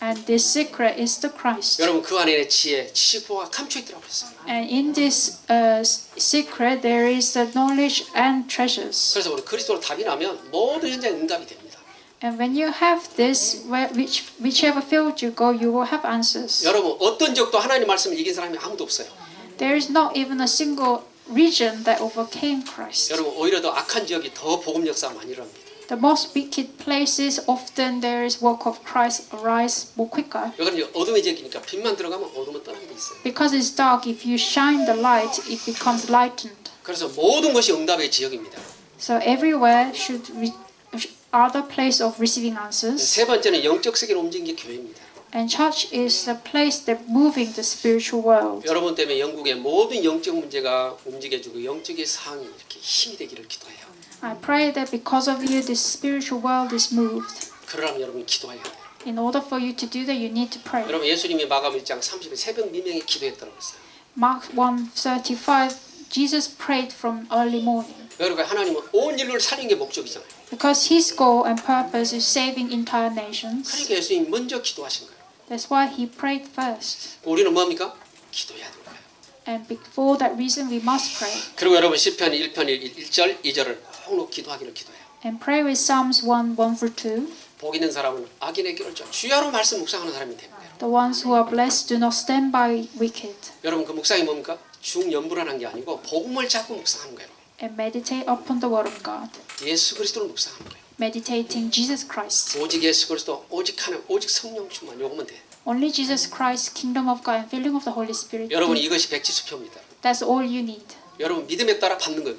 And this secret is the Christ. 여러분 그 안에 지혜, 지식보가 감춰 있더라고 그랬어요. And in this secret there is the knowledge and treasures. 그래서 우리 그리스도로 답이 나면 모든 현장에 응답이 됩니다. And when you have this, whichever field you go, you will have answers. 여러분 어떤 적도 하나님 말씀을 이긴 사람이 아무도 없어요. There is not even a single region that overcame Christ. 여러분 오히려 더 악한 지역이 더 복음 역사가 많이 일어납니다. The most wicked places, often there is work of Christ arise more quicker. 여기는 이제 어둠의 지역이니까 빛만 들어가면 어둠은 떠나게 돼 있어요. Because it's dark, if you shine the light, it becomes lightened. 그래서 모든 것이 응답의 지역입니다. So everywhere are the place of receiving answers. 세 번째는 영적 세계를 움직이는 게 교회입니다. And church is the place that moving the spiritual world. 여러분 때문에 영국의 모든 영적 문제가 움직여지고 영적의 상황이 이렇게 힘이 되기를 기도해요. I pray that because of you, this spiritual world is moved. 그러려면 여러분 기도해야 돼요. In order for you to do that, you need to pray. 여러분 예수님이 마가복음 1장 30일 새벽 미명에 기도했다고 했어요. Mark 1:35, Jesus prayed from early morning. 여러분 하나님은 온 인류를 살리는 게 목적이잖아요. Because his goal and purpose is saving entire nations. 그러니까 예수님이 먼저 기도하신 거예요. That's why he prayed first. 우리는 뭡니까? 기도해야 되는 거예요. And for that reason, we must pray. 그리고 여러분 시편 1편 1절 2절을 혹록 기도하기를 기도해요. And pray with Psalms 1:1-2. 복 있는 사람은 악인의 길을 져 주야로 말씀 묵상하는 사람이 됩니다. The ones who are blessed do not stand by wicked. 여러분 그 묵상이 뭡니까? 중연불안한 게 아니고 복음을 잡고 묵상하는 거예요. And meditate upon the word of God. 예수 그리스도를 묵상하는 거예요. Meditating Jesus Christ. 오직 예수 그리스도, 오직 하나님, 오직 성령 충만 요거면 돼. Only Jesus Christ, kingdom of God, and filling of the Holy Spirit. 여러분 이것이 백지수표입니다. That's all you need. 여러분 믿음에 따라 받는 거예요.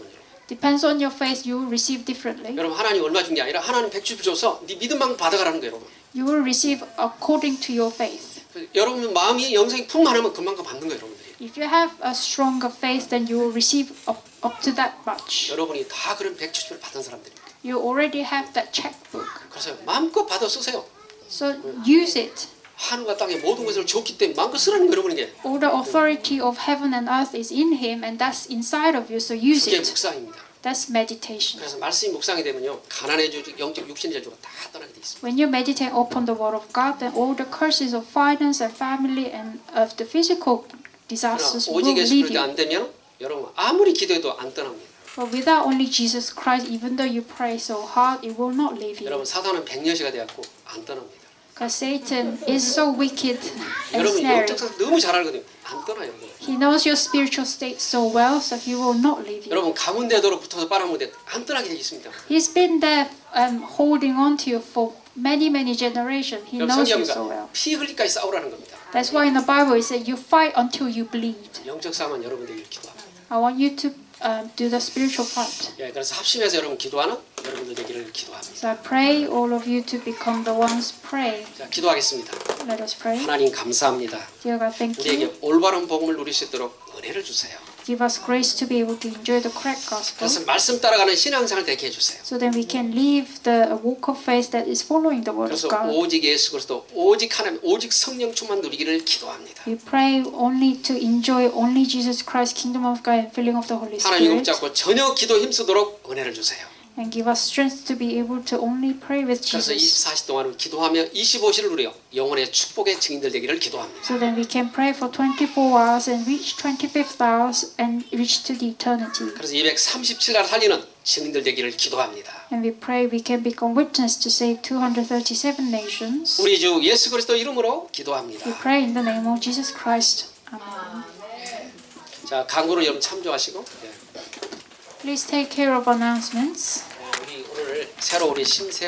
Depends on your faith, you will receive differently. 여러분 하나님 얼마 준 게 아니라 하나님 백지수표 줘서 네 믿음만 받아가라는 거예요. 여러분. You will receive according to your faith. 여러분 마음이 영성이 풍만하면 그만큼 받는 거예요. 여러분들이. If you have a stronger faith, then you will receive up to that much. 여러분이 다 그런 백지수표를 받은 사람들입니다. You already have that checkbook. 그래서 마음껏 받아 쓰세요. So use it. 하늘과 땅의 모든 것을 줬기 때문에 마음껏 쓰라는 거예요. 여러분에게. All the authority of heaven and earth is in Him, and that's inside of you. So use 그게 it. 묵상입니다. That's meditation. 그래서 말씀이 묵상이 되면요. 가난의 조직, 영적 육신의 저주가 다 떠나게 돼 있습니다. When you meditate upon the word of God, then all the curses of finance and family and of the physical disasters will 오직 예수 leave 그리스도 you. 안 되면 여러분 아무리 기도해도 안 떠납니다. But without only Jesus Christ, even though you pray so hard, it will not leave you. 여러분 사단은 백년시가 되었고 안 떠납니다. Because Satan is so wicked and 여러분 snary. 영적 상태 너무 잘 알거든요. 안 떠나요. 여러분. He knows your spiritual state so well, so he will not leave you. 여러분 가문대도로 붙어서 빨아먹는데 안 떠나게 되어 있습니다. He's been there holding on to you for many generations. He 여러분 knows you so well. 성경입니다. 피 흘릴까지 싸우라는 겁니다. That's why in the Bible it says you fight until you bleed. 영적 싸움은 여러분들이 기도합니다. I want you to do the spiritual fight. 예, 그래서 합심해서 여러분 기도하는 여러분들 되기를 기도합니다. So I pray all of you to become the ones pray. 자, 기도하겠습니다. Let us pray. 하나님 감사합니다. Dear God, thank you. 우리에게 올바른 복음을 누릴 수 있도록 은혜를 주세요. Give us grace to be able to enjoy the correct gospel, 그래서 말씀 따라가는 신앙생활 되게 해주세요. so then we can live the walk of faith that is following the word of 그래서 God. 오직 예수 그리스도, 오직 하나님, 오직 성령 충만 누리기를 기도합니다. We pray only to enjoy only Jesus Christ, kingdom of God, and filling of the Holy 하나님 Spirit, 붙잡고 전혀 기도 힘쓰도록 은혜를 주세요. and give us strength to be able to only pray with 그래서 Jesus, 24시 동안 기도하며 25시를 누려 영혼의 축복의 증인들 되기를 기도합니다. so then we can pray for 24 hours and reach 25th hours and reach to the eternity. 그래서 237나라 살리는 증인들 되기를 기도합니다. And we pray we can become witness to save 237 nations. 우리 주 예수 그리스도 이름으로 We 기도합니다. pray in the name of Jesus Christ. Amen. 자, 강구로 여러분 참조하시고 예. Please take care of announcements. 우리 오늘 새로 우리 심세